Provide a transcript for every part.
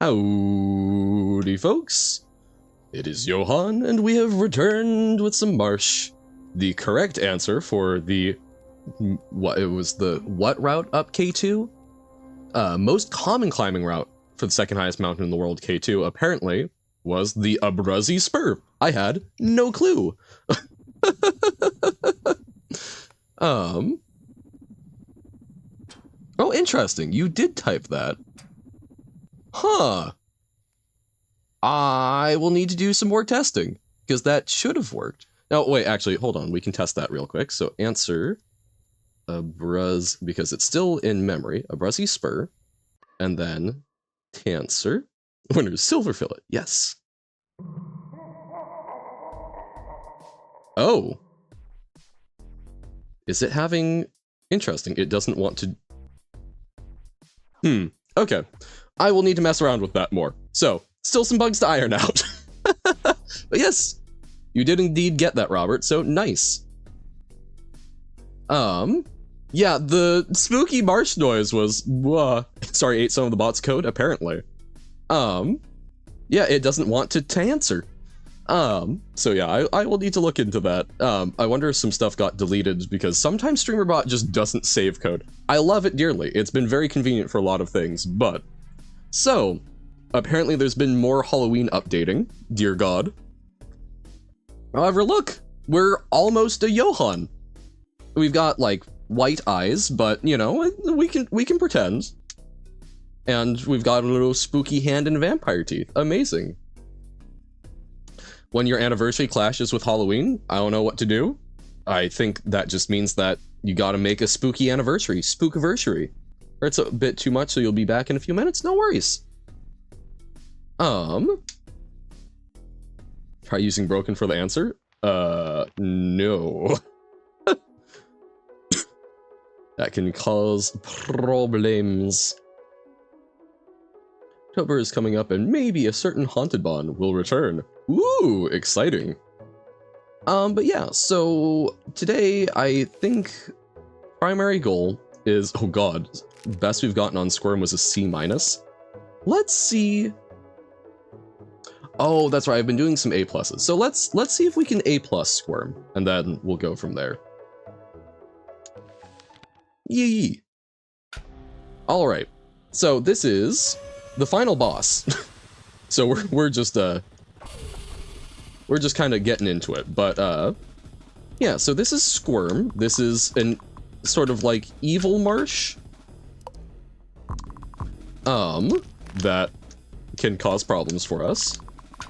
Howdy, folks. It is Johan, and we have returned with some Marsh. The correct answer for the what route up K2? Most common climbing route for the second highest mountain in the world, K2, apparently was the Abruzzi Spur. I had no clue. Oh, interesting. You did type that. Huh. I will need to do some more testing, because that should have worked. Now, wait, actually, hold on. We can test that real quick. So answer Abruzzi, because it's still in memory. Abruzzi Spur. And then answer. Winner's silver fillet. Yes. Oh. Is it having... Interesting. It doesn't want to... Okay. I will need to mess around with that more. So, still some bugs to iron out. But yes, you did indeed get that, Robert, so nice. Yeah, the spooky marsh noise was, sorry, ate some of the bot's code, apparently. Yeah, it doesn't want to answer. So yeah, I will need to look into that. I wonder if some stuff got deleted, because sometimes StreamerBot just doesn't save code. I love it dearly. It's been very convenient for a lot of things, but... So, apparently there's been more Halloween updating, dear God. However, look, we're almost a Johan. We've got, like, white eyes, but, you know, we can pretend. And we've got a little spooky hand and vampire teeth. Amazing. When your anniversary clashes with Halloween, I don't know what to do. I think that just means that you gotta make a spooky anniversary, spookiversary. Or it's a bit too much, so you'll be back in a few minutes, no worries. Try using broken for the answer? No. That can cause problems. October is coming up and maybe a certain haunted bond will return. Ooh, exciting. But yeah, so today I think primary goal is, oh god, best we've gotten on Squirm was a C-. Let's see. Oh, that's right, I've been doing some A+. So let's see if we can A+ Squirm, and then we'll go from there. Yee. Alright, so this is the final boss. So we're just kind of getting into it, but yeah, so this is Squirm. This is an sort of like evil marsh that can cause problems for us.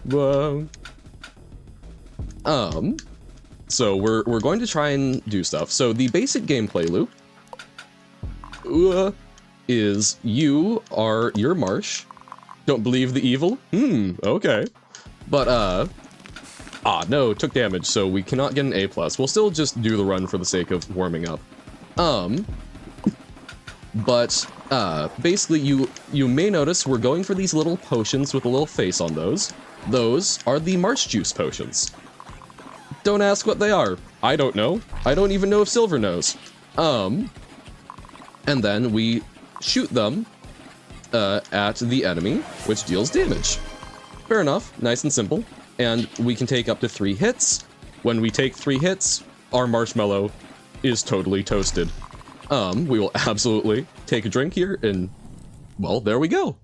Whoa. So we're going to try and do stuff. So the basic gameplay loop is you're Marsh. Don't believe the evil? Okay. But no, took damage, so we cannot get an A+. We'll still just do the run for the sake of warming up. But basically you may notice we're going for these little potions with a little face on those. Those are the Marsh juice potions. Don't ask what they are. I don't know. I don't even know if Silver knows. And then we shoot them at the enemy, which deals damage. Fair enough, nice and simple. And we can take up to 3 hits. When we take 3 hits, our marshmallow is totally toasted. We will absolutely take a drink here, and, well, there we go.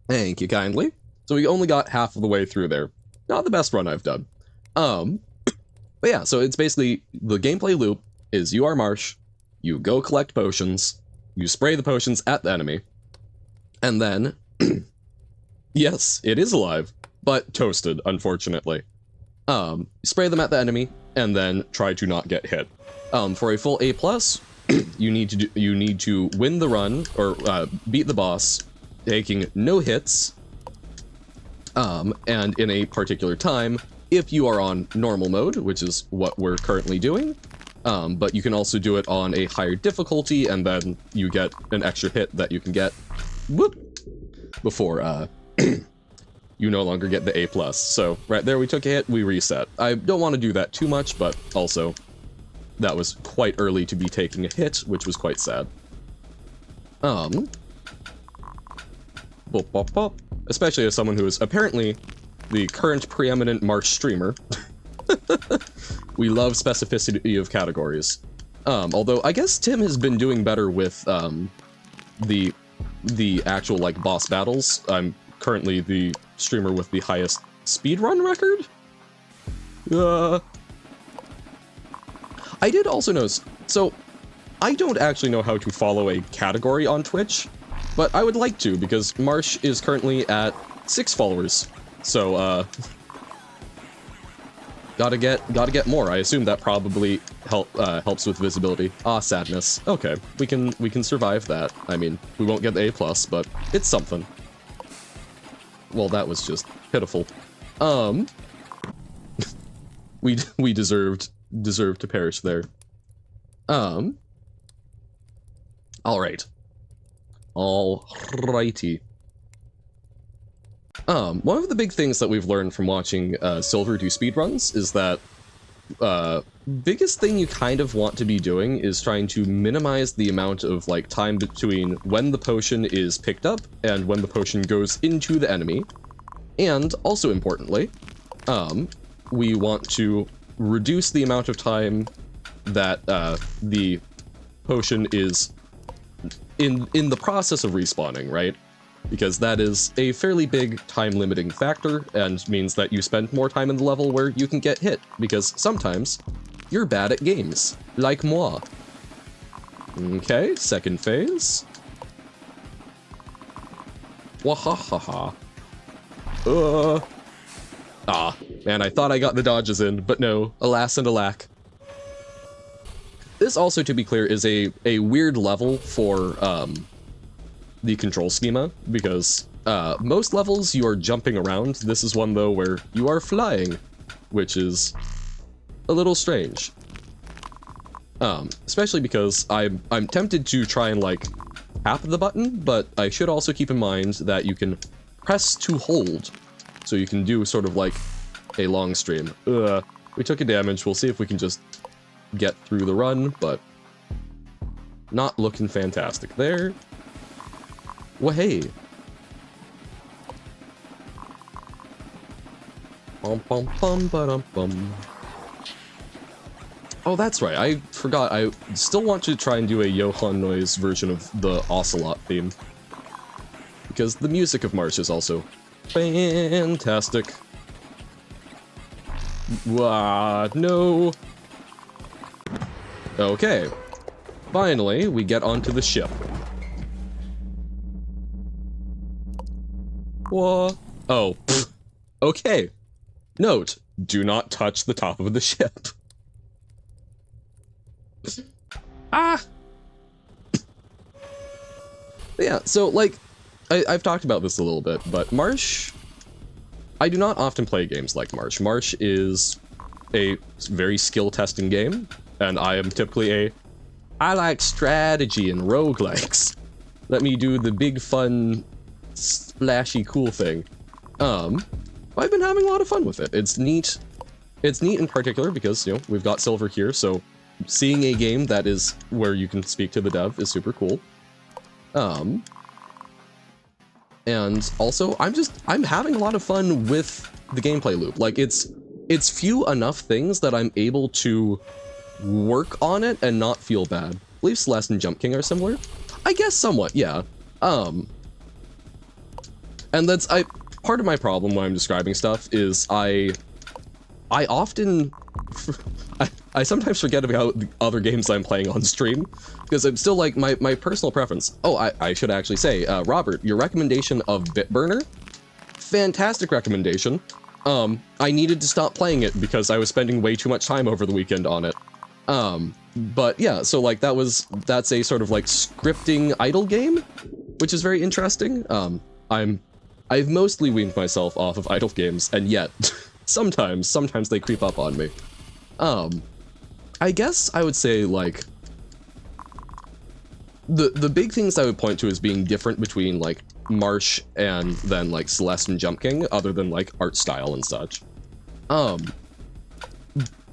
Thank you kindly. So we only got half of the way through there. Not the best run I've done. But yeah, so it's basically, the gameplay loop is you are Marsh, you go collect potions, you spray the potions at the enemy, and then... Yes, it is alive, but toasted, unfortunately. Spray them at the enemy, and then try to not get hit. For a full A+, you need to win the run, or beat the boss, taking no hits, and in a particular time, if you are on normal mode, which is what we're currently doing. But you can also do it on a higher difficulty, and then you get an extra hit that you can get, whoop, before, you no longer get the A+. So, right there we took a hit, we reset. I don't want to do that too much, but also, that was quite early to be taking a hit, which was quite sad. Bop, bop, bop. Especially as someone who is apparently the current preeminent Marsh streamer. We love specificity of categories. Although I guess Tim has been doing better with the actual like boss battles. I'm currently the streamer with the highest speedrun record. I did also notice, so I don't actually know how to follow a category on Twitch, but I would like to because Marsh is currently at 6 followers. So gotta get more. I assume that probably helps with visibility. Ah, sadness. Okay, we can survive that. I mean, we won't get the A+, but it's something. Well, that was just pitiful. We deserved to perish there. Alright. Alrighty. One of the big things that we've learned from watching Silver do speedruns is that biggest thing you kind of want to be doing is trying to minimize the amount of like time between when the potion is picked up and when the potion goes into the enemy. And also importantly, we want to reduce the amount of time that the potion is in the process of respawning, right? Because that is a fairly big time-limiting factor, and means that you spend more time in the level where you can get hit, because sometimes you're bad at games, like moi. Okay, second phase. Wahahaha. Ah, man, I thought I got the dodges in, but no, alas and alack. This also, to be clear, is a weird level for, the control schema, because most levels you are jumping around. This is one, though, where you are flying, which is a little strange. Especially because I'm tempted to try and, like, tap the button, but I should also keep in mind that you can press to hold, so you can do sort of like a long stream. We took a damage. We'll see if we can just get through the run, but not looking fantastic there. Well, hey. Bum, bum, bum, ba-dum, bum. Oh, that's right. I forgot. I still want to try and do a Johan Noise version of the Ocelot theme, because the music of Marsh is also fantastic. No. Okay. Finally, we get onto the ship. What? Oh. Okay. Note, do not touch the top of the ship. Ah! Yeah, so, like, I've talked about this a little bit, but Marsh... I do not often play games like Marsh. Marsh is a very skill-testing game, and I am typically I like strategy and roguelikes. Let me do the big, fun, splashy, cool thing. I've been having a lot of fun with it. It's neat. It's neat in particular because, you know, we've got Silver here, so seeing a game that is where you can speak to the dev is super cool. And also, I'm having a lot of fun with the gameplay loop. Like, it's few enough things that I'm able to work on it and not feel bad. I believe Celeste and Jump King are similar. I guess somewhat, yeah. And that's part of my problem when I'm describing stuff is I often I sometimes forget about the other games I'm playing on stream, because I'm still like my personal preference. Oh, I should actually say, Robert, your recommendation of Bitburner, fantastic recommendation. I needed to stop playing it because I was spending way too much time over the weekend on it. But yeah, so like that's a sort of like scripting idle game, which is very interesting. I've mostly weaned myself off of idle games, and yet sometimes they creep up on me. I guess I would say, like, the big things I would point to as being different between, like, Marsh and then, like, Celeste and Jump King, other than, like, art style and such.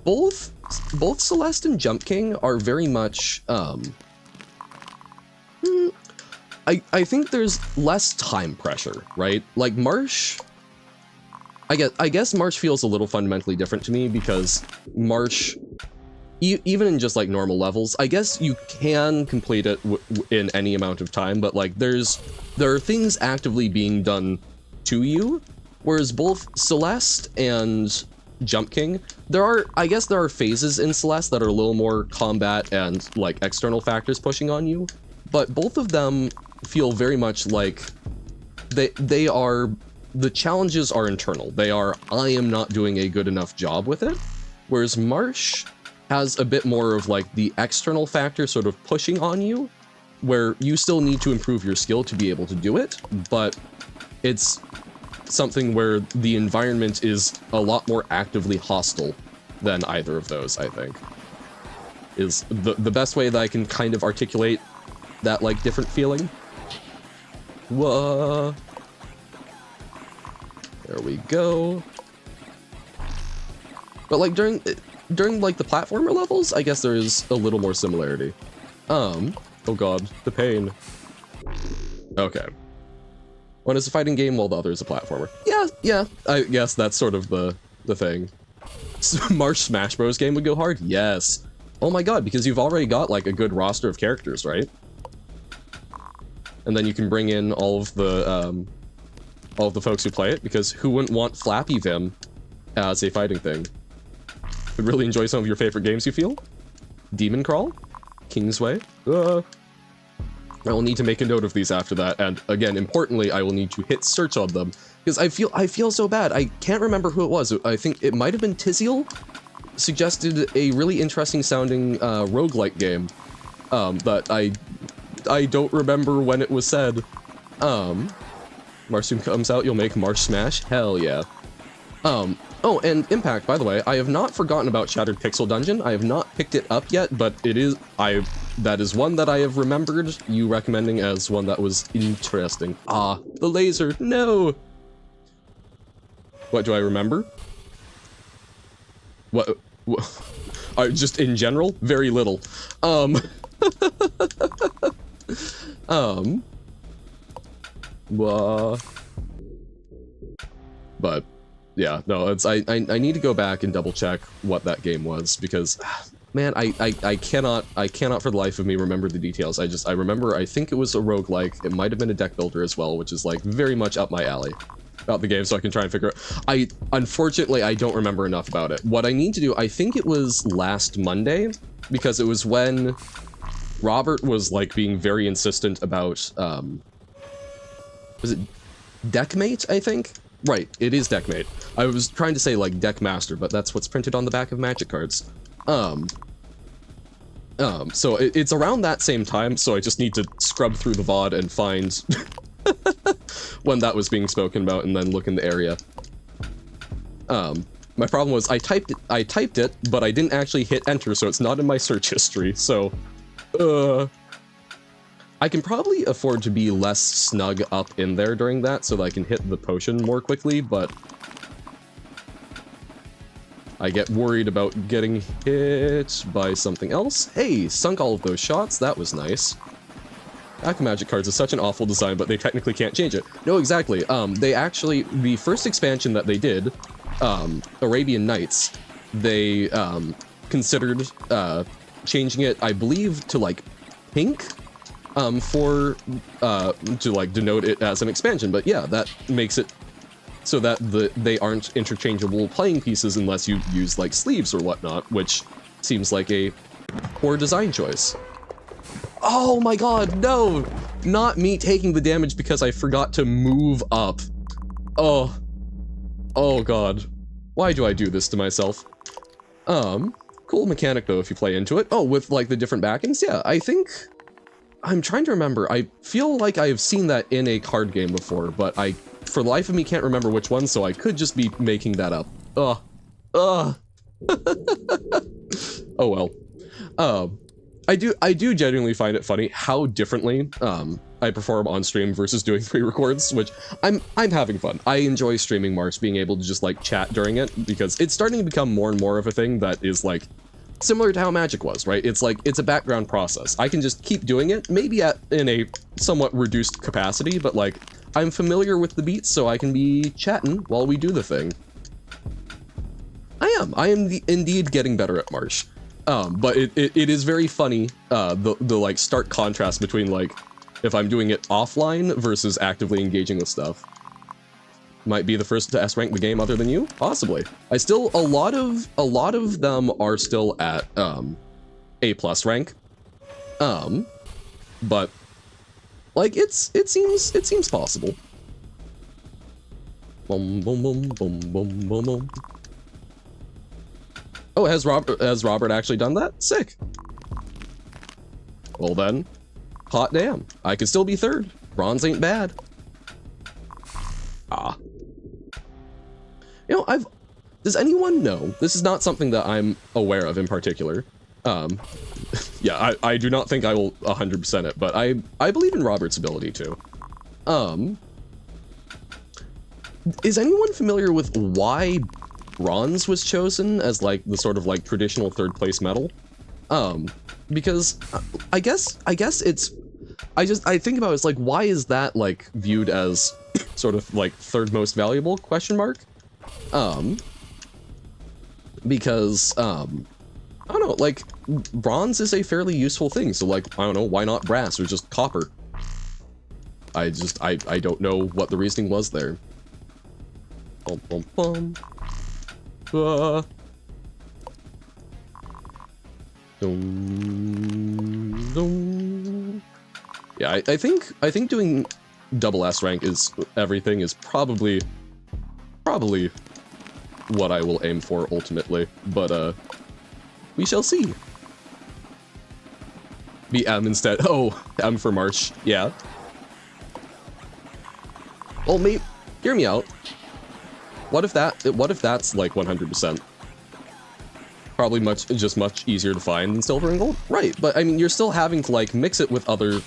Both Celeste and Jump King are very much, I think there's less time pressure, right? Like Marsh, I guess Marsh feels a little fundamentally different to me because Marsh, even in just like normal levels, I guess you can complete it in any amount of time, but like there are things actively being done to you, whereas both Celeste and Jump King, I guess there are phases in Celeste that are a little more combat and like external factors pushing on you, but both of them feel very much like the challenges are internal. They are, I am not doing a good enough job with it. Whereas Marsh has a bit more of like the external factor sort of pushing on you, where you still need to improve your skill to be able to do it, but it's something where the environment is a lot more actively hostile than either of those, I think. Is the best way that I can kind of articulate that like different feeling. Whoa. There we go. But like during like the platformer levels, I guess there is a little more similarity. Oh god, the pain. Okay. One is a fighting game while the other is a platformer. Yeah, I guess that's sort of the thing. Marsh Smash Bros game would go hard? Yes. Oh my god, because you've already got like a good roster of characters, right? And then you can bring in all of the folks who play it, because who wouldn't want Flappy Vim as a fighting thing? Would really enjoy some of your favorite games, you feel? Demon Crawl? Kingsway? I will need to make a note of these after that, and again, importantly, I will need to hit search on them, because I feel so bad. I can't remember who it was. I think it might have been Tiziel suggested a really interesting sounding roguelike game, but I don't remember when it was said. Marsh soon comes out, you'll make Marsh Smash? Hell yeah. Oh, and Impact, by the way, I have not forgotten about Shattered Pixel Dungeon. I have not picked it up yet, but that is one that I have remembered you recommending as one that was interesting. Ah, the laser, no! What do I remember? What just in general? Very little. But yeah, no, it's I need to go back and double check what that game was, because man, I cannot for the life of me remember the details. I remember, I think it was a roguelike. It might have been a deck builder as well, which is like very much up my alley about the game, so I can try and figure out. Unfortunately, I don't remember enough about it. What I need to do, I think it was last Monday, because it was when Robert was like being very insistent about was it Deckmate, I think? Right, it is Deckmate. I was trying to say like Deckmaster, but that's what's printed on the back of Magic cards. So it's around that same time, so I just need to scrub through the VOD and find when that was being spoken about, and then look in the area. My problem was I typed it, but I didn't actually hit enter, so it's not in my search history, so I can probably afford to be less snug up in there during that so that I can hit the potion more quickly, but I get worried about getting hit by something else. Hey, sunk all of those shots, that was nice. Back of Magic cards is such an awful design, but they technically can't change it. No, exactly. They actually, the first expansion that they did, Arabian Nights, they considered changing it, I believe, to like pink, to like denote it as an expansion. But yeah, that makes it so that they aren't interchangeable playing pieces unless you use like sleeves or whatnot, which seems like a poor design choice. Oh my god, no! Not me taking the damage because I forgot to move up. Oh god. Why do I do this to myself? Cool mechanic though if you play into it. Oh, with like the different backings? Yeah, I think... I'm trying to remember. I feel like I've seen that in a card game before, but I, for the life of me, can't remember which one, so I could just be making that up. Oh well. I do genuinely find it funny how differently I perform on stream versus doing pre-records, which I'm having fun. I enjoy streaming Marsh, being able to just like chat during it, because it's starting to become more and more of a thing that is like similar to how magic was, right? It's like, it's a background process. I can just keep doing it, maybe in a somewhat reduced capacity, but like, I'm familiar with the beats, so I can be chatting while we do the thing. I am indeed getting better at Marsh. But it is very funny, the like stark contrast between like, if I'm doing it offline versus actively engaging with stuff. Might be the first to S rank the game other than you, possibly. A lot of them are still at A+ rank. But like it seems possible. Boom boom boom boom boom boom boom. Oh, has Robert actually done that? Sick. Well then, hot damn. I could still be third. Bronze ain't bad. Ah. You know, does anyone know? This is not something that I'm aware of in particular. Yeah, I do not think I will 100% it, but I believe in Robert's ability to. Is anyone familiar with why bronze was chosen as like the sort of like traditional third place medal? Because I guess it's, I think about it, it's like, why is that like viewed as sort of like third most valuable, question mark? Because I don't know, like bronze is a fairly useful thing, so like, I don't know, why not brass or just copper? I don't know what the reasoning was there. Bum, bum, bum. Dum, dum. Yeah, I think doing double S rank is everything is probably what I will aim for ultimately, but we shall see. Be M instead. Oh, M for Marsh. Yeah. Well, hear me out. What if that's like 100%? Probably much easier to find than silver and gold. Right, but I mean, you're still having to like mix it with other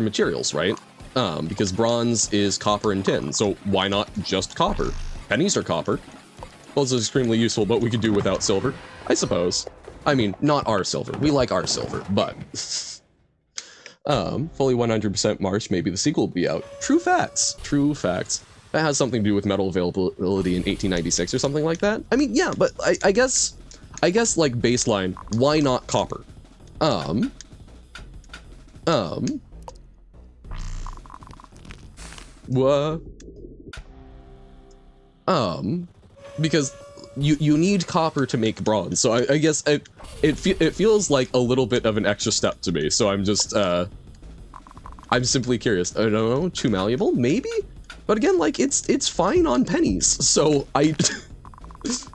materials, right? Because bronze is copper and tin, so why not just copper? Pennies are copper. Well, it's extremely useful, but we could do without silver, I suppose. I mean, not our silver. We like our silver, but fully 100% March, maybe the sequel will be out. True facts. True facts. That has something to do with metal availability in 1896 or something like that. I mean, yeah, but I guess like baseline, why not copper? What? Because you need copper to make bronze, so I guess it feels like a little bit of an extra step to me. So I'm just I'm simply curious. I don't know, too malleable, maybe. But again, like it's fine on pennies. So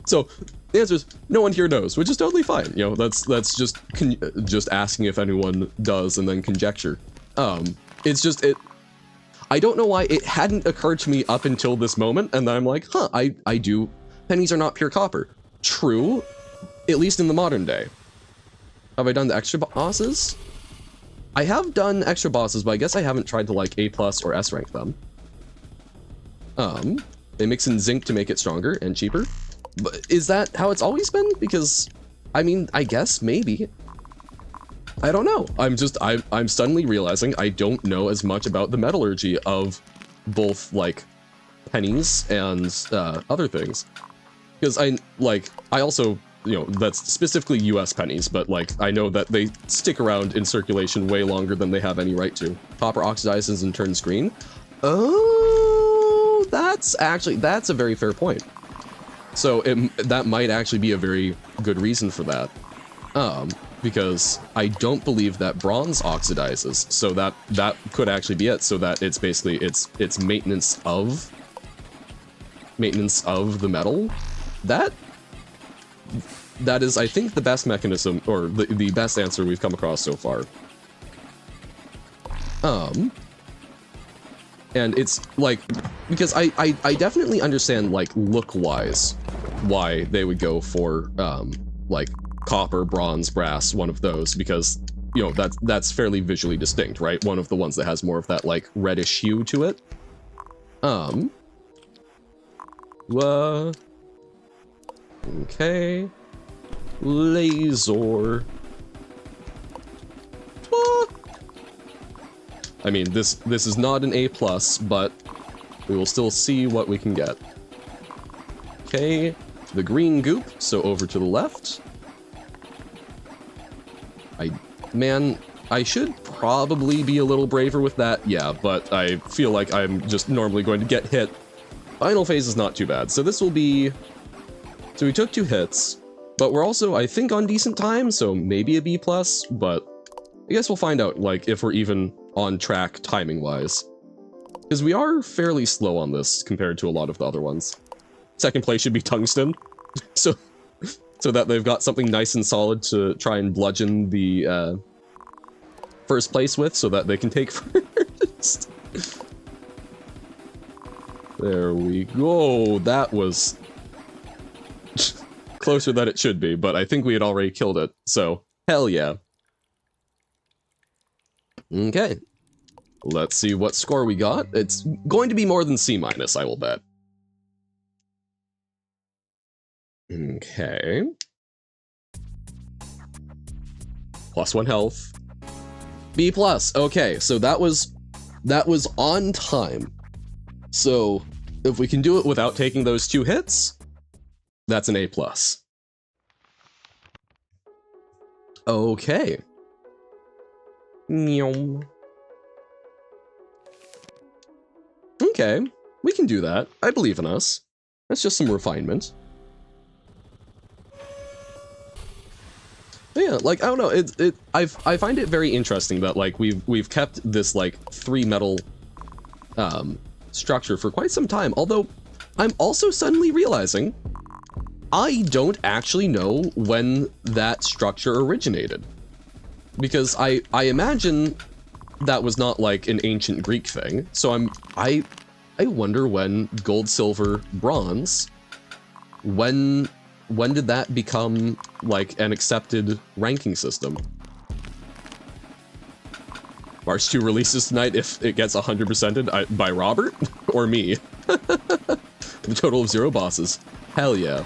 so the answer is no one here knows, which is totally fine. You know, that's just asking if anyone does and then conjecture. It's just I don't know why it hadn't occurred to me up until this moment, and then I'm like, huh, I do. Pennies are not pure copper. True, at least in the modern day. Have I done the extra bosses? I have done extra bosses, but I guess I haven't tried to like A+ or S rank them. They mix in zinc to make it stronger and cheaper. But is that how it's always been? Because, I mean, I guess maybe. I don't know. I'm suddenly realizing I don't know as much about the metallurgy of both like pennies and other things. Because I also, you know, that's specifically US pennies, but like I know that they stick around in circulation way longer than they have any right to. Copper oxidizes and turns green. Oh, that's a very fair point. So that might actually be a very good reason for that. Because I don't believe that bronze oxidizes, so that could actually be it. So that it's basically it's maintenance of the metal. That is, I think, the best mechanism, or the best answer we've come across so far. And it's like, because I definitely understand like look-wise why they would go for like copper, bronze, brass, one of those, because, you know, that's fairly visually distinct, right? One of the ones that has more of that like reddish hue to it. Okay. Laser. Ah. I mean, this is not an A+, but we will still see what we can get. Okay, the green goop, so over to the left. Man, I should probably be a little braver with that, yeah, but I feel like I'm just normally going to get hit. Final phase is not too bad, so this will be... So we took 2 hits, but we're also, I think, on decent time, so maybe a B+, but I guess we'll find out, like, if we're even on track timing-wise. Because we are fairly slow on this compared to a lot of the other ones. Second place should be tungsten, so that they've got something nice and solid to try and bludgeon the first place with, so that they can take first. There we go. That was closer than it should be, but I think we had already killed it, so hell yeah. Okay. Let's see what score we got. It's going to be more than C-, I will bet. Okay. +1 health. B+, okay, so that was on time. So, if we can do it without taking those 2 hits, that's an A+. Okay. Meow. Okay, we can do that. I believe in us. That's just some refinement. But yeah, like, I don't know, I find it very interesting that, like, we've kept this, like, 3 metal structure for quite some time, although I'm also suddenly realizing I don't actually know when that structure originated. Because I imagine that was not like an ancient Greek thing, so I wonder when gold, silver, bronze, when did that become like an accepted ranking system? Marsh 2 releases tonight if it gets 100%ed by Robert or me. The total of 0 bosses. Hell yeah.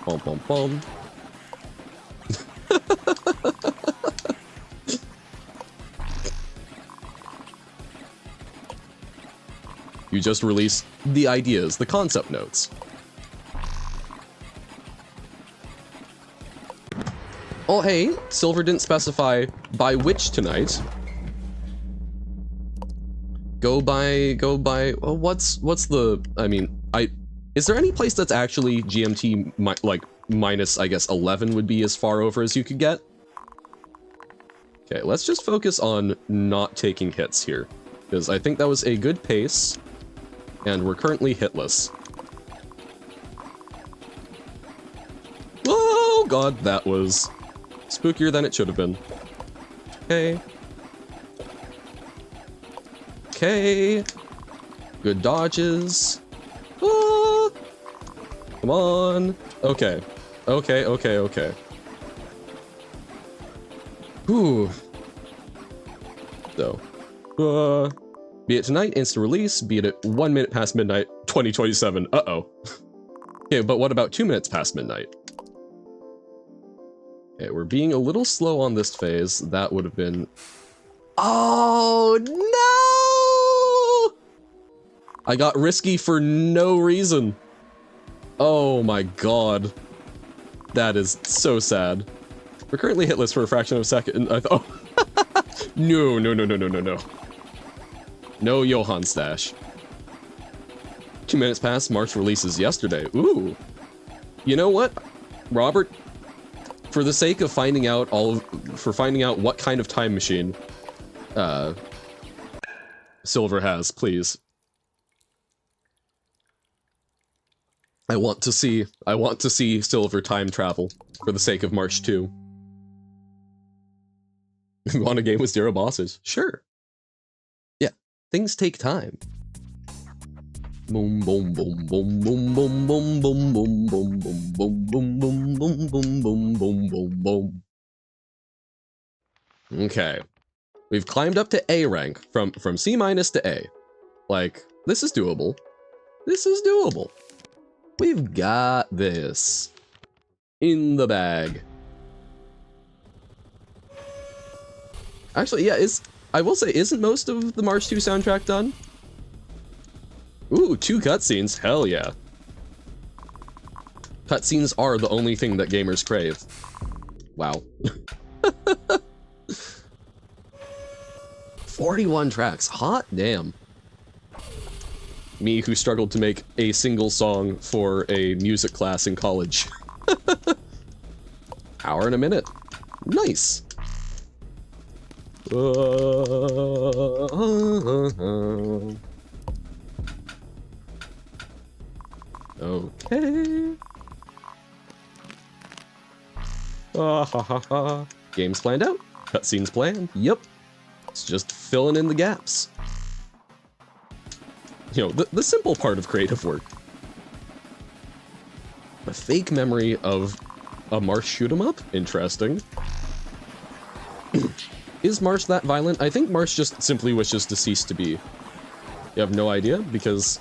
Pom pom pom. You just released the ideas, the concept notes. Oh hey, Silver didn't specify by which tonight. Go by, well, what's the, I mean, is there any place that's actually GMT, like, minus, I guess, 11 would be as far over as you could get? Okay, let's just focus on not taking hits here, because I think that was a good pace, and we're currently hitless. Oh god, that was spookier than it should have been. Okay. Okay. Good dodges. Ah! Come on. Okay. Okay. Whew. So. Be it tonight, instant release. Be it at 1 minute past midnight, 2027. Uh-oh. Okay, but what about 2 minutes past midnight? Okay, we're being a little slow on this phase. That would have been... Oh, no! I got risky for no reason. Oh my god. That is so sad. We're currently hitless for a fraction of a second. I thought... No. No Johann stash. 2 minutes past, March releases yesterday. Ooh. You know what, Robert? For the sake of finding out what kind of time machine Silver has, please. I want to see Silver time travel for the sake of March 2. You want a game with 0 bosses? Sure. Yeah, things take time. Boom boom boom boom boom boom boom boom boom boom boom boom boom boom boom boom boom boom boom boom. Okay. We've climbed up to A rank from C- to A. Like, this is doable. This is doable. We've got this in the bag. Actually, yeah, I will say, isn't most of the Marsh 2 soundtrack done? Ooh, 2 cutscenes, hell yeah. Cutscenes are the only thing that gamers crave. Wow. 41 tracks, hot damn. Me who struggled to make a single song for a music class in college. Hour and a minute. Nice. Okay. Games planned out. Cutscenes planned. Yep. It's just filling in the gaps. You know, the simple part of creative work. A fake memory of a Marsh shoot 'em up? Interesting. Is Marsh that violent? I think Marsh just simply wishes to cease to be. You have no idea, because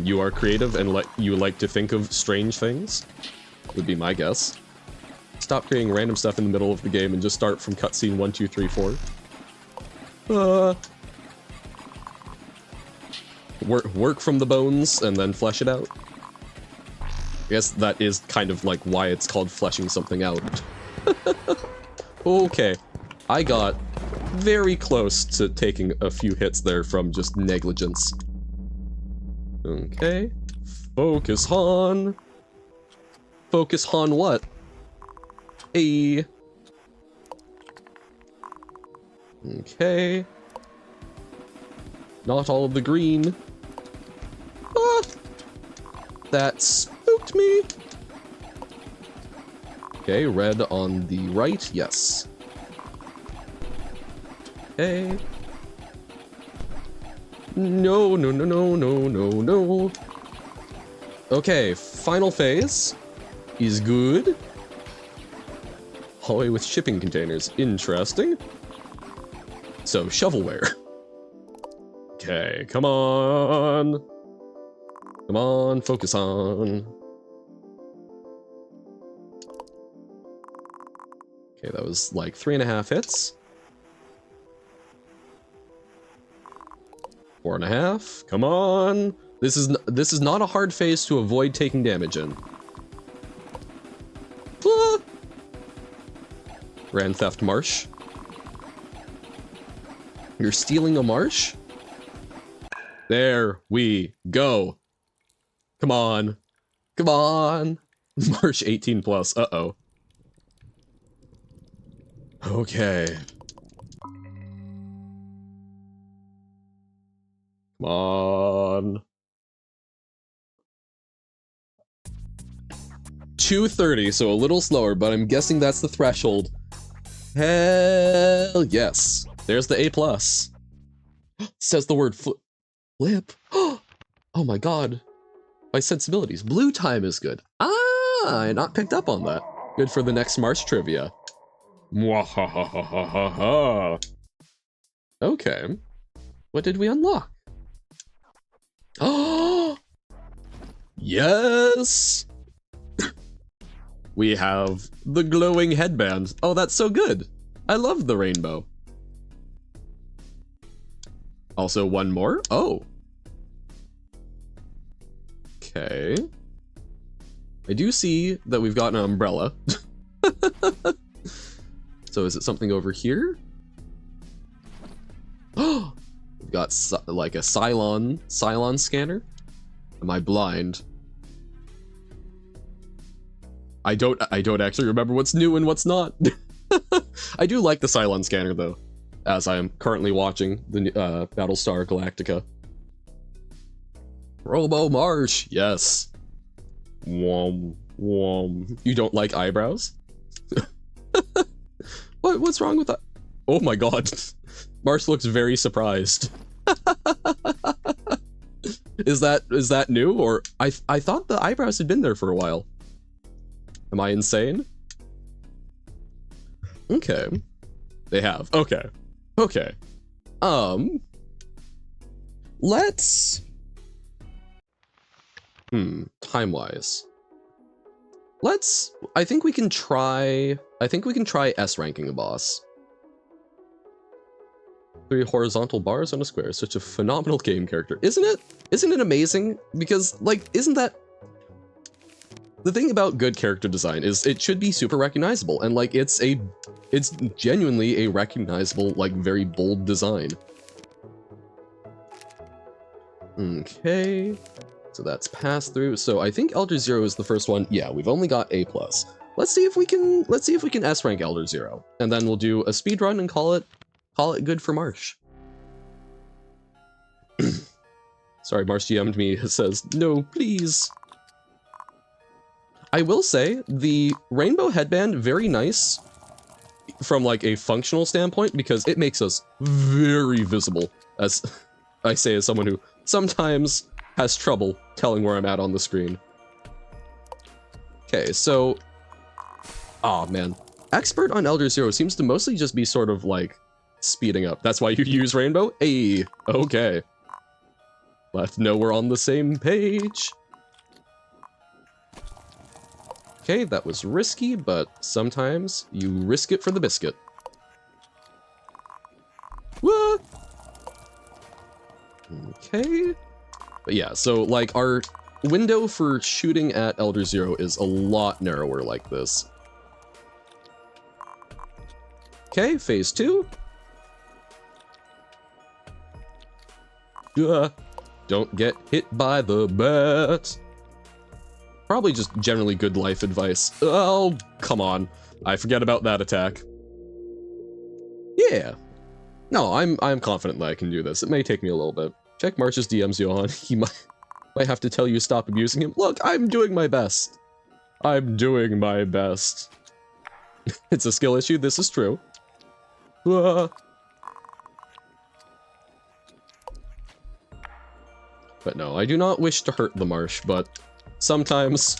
you are creative and you like to think of strange things, would be my guess. Stop creating random stuff in the middle of the game and just start from cutscene 1, 2, 3, 4. Work from the bones and then flesh it out. I guess that is kind of like why it's called fleshing something out. Okay, I got very close to taking a few hits there from just negligence. Okay, focus on. Focus on what? A. Okay. Not all of the green. Ah! That spooked me. Okay, red on the right, yes. Okay. No, no, no, no, no, no, no. Okay, final phase is good. Hallway with shipping containers, interesting. So, shovelware. Okay, come on. Come on, focus on. Okay, that was like 3.5 hits. 4.5. Come on. This is not a hard phase to avoid taking damage in. Ah! Grand Theft Marsh. You're stealing a marsh? There we go. Come on. Come on. Marsh 18 plus. Uh-oh. Okay. Come on. 230, so a little slower, but I'm guessing that's the threshold. Hell yes. There's the A+. Says the word flip. Oh my god. My sensibilities. Blue time is good. Ah, I not picked up on that. Good for the next Marsh trivia. Mwahahahaha. Okay. What did we unlock? Oh! Yes! We have the glowing headband. Oh, that's so good. I love the rainbow. Also, one more. Oh. Okay. I do see that we've got an umbrella. So is it something over here? Oh, we've got like a Cylon scanner. Am I blind? I don't actually remember what's new and what's not. I do like the Cylon scanner though, as I am currently watching the Battlestar Galactica. Robo Marsh, yes. Wom wom. You don't like eyebrows? What's wrong with that? Oh my god. Marsh looks very surprised. Is that new, or I thought the eyebrows had been there for a while. Am I insane? Okay. They have. Okay. Okay. Let's Time-wise. I think we can try S ranking a boss. 3 horizontal bars on a square. Such a phenomenal game character. Isn't it? Isn't it amazing? Because, like, isn't that... The thing about good character design is it should be super recognizable, and, like, it's genuinely a recognizable, like, very bold design. Okay. So that's passed through. So I think Elder Zero is the first one. Yeah, we've only got A+. Let's see if we can S rank Elder Zero. And then we'll do a speed run and call it good for Marsh. Sorry, Marsh GM'd me. It says, no, please. I will say, the rainbow headband, very nice from like a functional standpoint, because it makes us very visible, as I say as someone who sometimes has trouble telling where I'm at on the screen. Okay, so... Aw, man. Expert on Elder Zero seems to mostly just be sort of like speeding up. That's why you use rainbow? Hey, okay. Let's know we're on the same page. Okay, that was risky, but sometimes you risk it for the biscuit. What? Okay. But yeah, so like our window for shooting at Elder Zero is a lot narrower like this. Okay, phase 2. Don't get hit by the bat. Probably just generally good life advice. Oh, come on. I forget about that attack. Yeah. No, I'm confident that I can do this. It may take me a little bit. Check Marsh's DMs, Johan. He might have to tell you stop abusing him. Look, I'm doing my best. I'm doing my best. It's a skill issue, this is true. But no, I do not wish to hurt the Marsh, but sometimes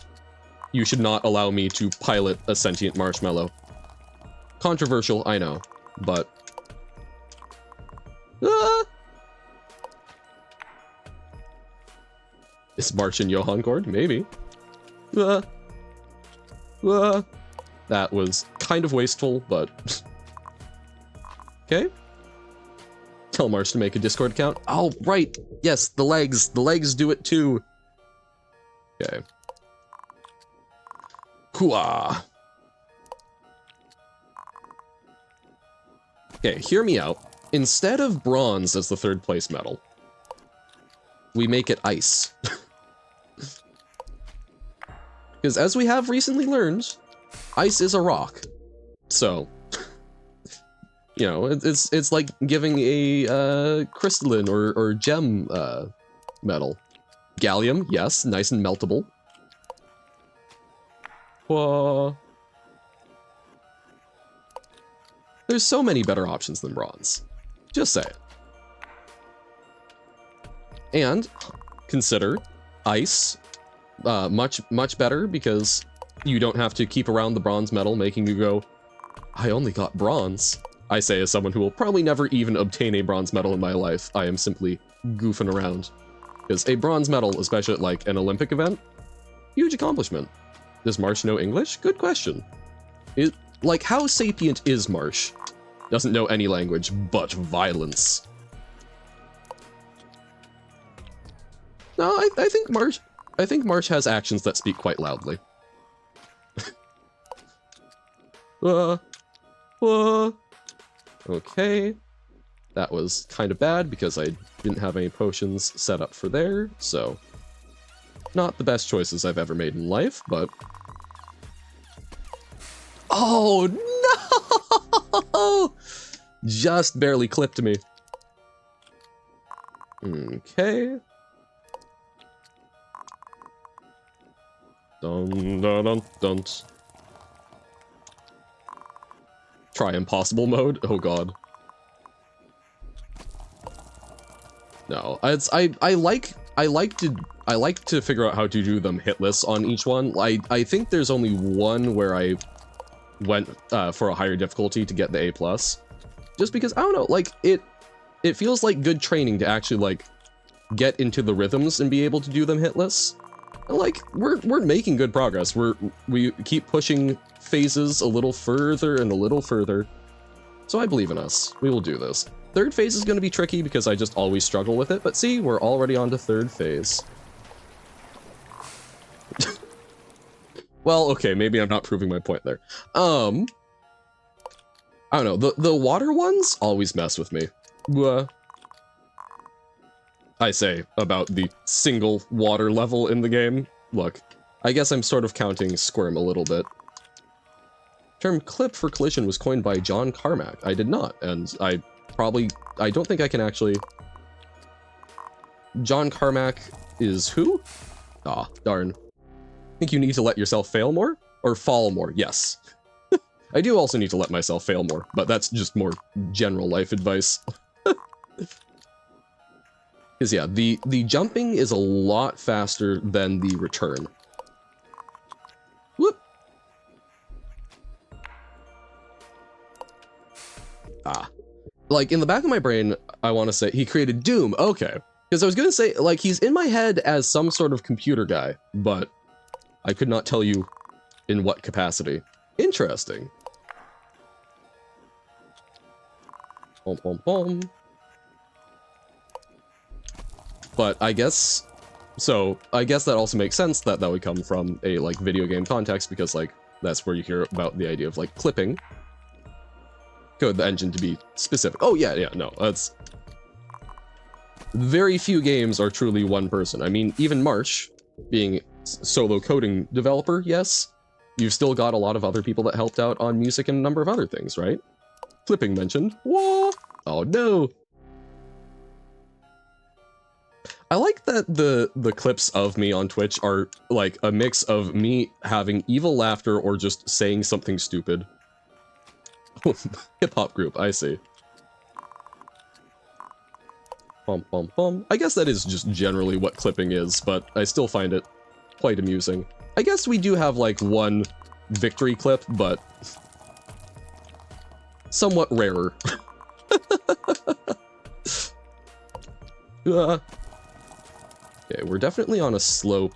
you should not allow me to pilot a sentient marshmallow. Controversial, I know, but... Is Marsh and Johan Gord? Maybe. That was kind of wasteful, but... Okay. Tell Marsh to make a Discord account. Oh, right. Yes, the legs. The legs do it too. Okay. Hooah. Okay, hear me out. Instead of bronze as the 3rd place medal, we make it ice. Because as we have recently learned, ice is a rock. So, you know, it's like giving a crystalline or gem metal. Gallium, yes, nice and meltable. Whoa. There's so many better options than bronze. Just say it. And consider ice much better, because you don't have to keep around the bronze medal making you go, I only got bronze. I say as someone who will probably never even obtain a bronze medal in my life. I am simply goofing around. Because a bronze medal, especially at like an Olympic event, huge accomplishment. Does Marsh know English? Good question. Like, how sapient is Marsh? Doesn't know any language but violence. No, I think Marsh has actions that speak quite loudly. Okay. That was kind of bad because I didn't have any potions set up for there, so not the best choices I've ever made in life, but... Oh, no! Just barely clipped me. Okay. Dun dun dun dun. Try impossible mode? Oh god. No, I like to figure out how to do them hitless on each one. I think there's only one where I went for a higher difficulty to get the A+. Just because, I don't know, like, it feels like good training to actually, like, get into the rhythms and be able to do them hitless. Like, we're making good progress. We keep pushing phases a little further and a little further. So I believe in us. We will do this. Third phase is going to be tricky because I just always struggle with it, but see, we're already on to third phase. Well, okay, maybe I'm not proving my point there. I don't know, the water ones always mess with me. I say about the single water level in the game. Look, I guess I'm sort of counting Squirm a little bit. Term clip for collision was coined by John Carmack. I did not, and I don't think I can actually... John Carmack is who? Ah, darn. Think you need to let yourself fail more? Or fall more, yes. I do also need to let myself fail more, but that's just more general life advice. Because yeah, the jumping is a lot faster than the return. Whoop! Ah. Like, in the back of my brain, I want to say, he created Doom, okay. Because I was going to say, like, he's in my head as some sort of computer guy, but I could not tell you in what capacity. Interesting. Bom, bom, bom. But I guess, so I guess that also makes sense that that would come from a, like, video game context, because, like, that's where you hear about the idea of, like, clipping. Code the engine to be specific. Oh, yeah, no, that's... Very few games are truly one person. I mean, even Marsh, being solo coding developer, yes, you've still got a lot of other people that helped out on music and a number of other things, right? Clipping mentioned. Whoa! Oh, no! I like that the clips of me on Twitch are, like, a mix of me having evil laughter or just saying something stupid. Hip-hop group, I see. Bum, bum, bum. I guess that is just generally what clipping is, but I still find it quite amusing. I guess we do have, like, one victory clip, but somewhat rarer. Okay, we're definitely on a slow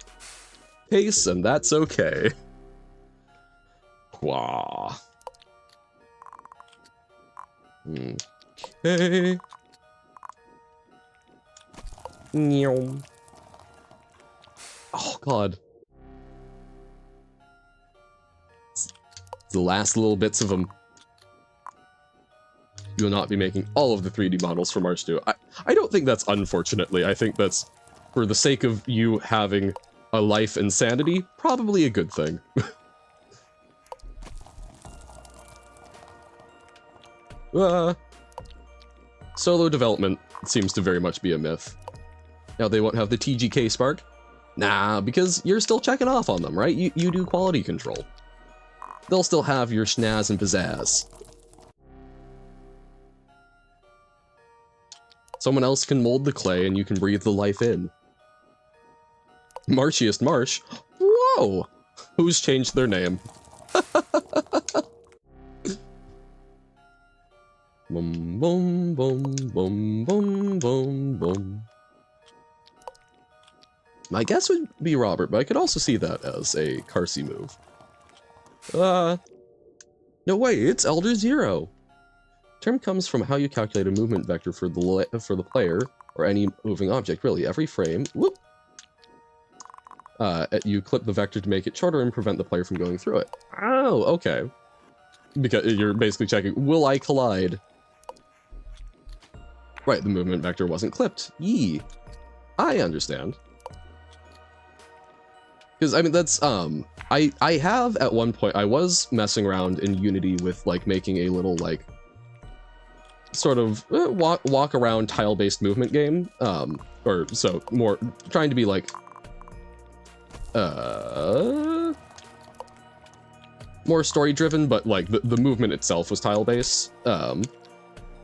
pace, and that's okay. Wah. Okay. Oh, God. It's the last little bits of them. You will not be making all of the 3D models for March 2. I don't think that's unfortunately. I think that's, for the sake of you having a life and sanity, probably a good thing. Solo development seems to very much be a myth. Now they won't have the TGK Spark? Nah, because you're still checking off on them, right? You do quality control. They'll still have your schnaz and pizzazz. Someone else can mold the clay and you can breathe the life in. Marshiest Marsh? Whoa! Who's changed their name? Boom, boom, boom, boom, boom, boom, boom. My guess would be Robert, but I could also see that as a Carsey move. No way, it's Elder Zero. Term comes from how you calculate a movement vector for the player, or any moving object, really. Every frame, whoop, you clip the vector to make it shorter and prevent the player from going through it. Oh, okay. Because you're basically checking, will I collide? Right, the movement vector wasn't clipped. Yee. I understand. Because, I mean, that's, I have, at one point, I was messing around in Unity with, like, making a little, like, sort of walk around tile-based movement game, or, so, more, trying to be, like, more story-driven, but, like, the movement itself was tile-based,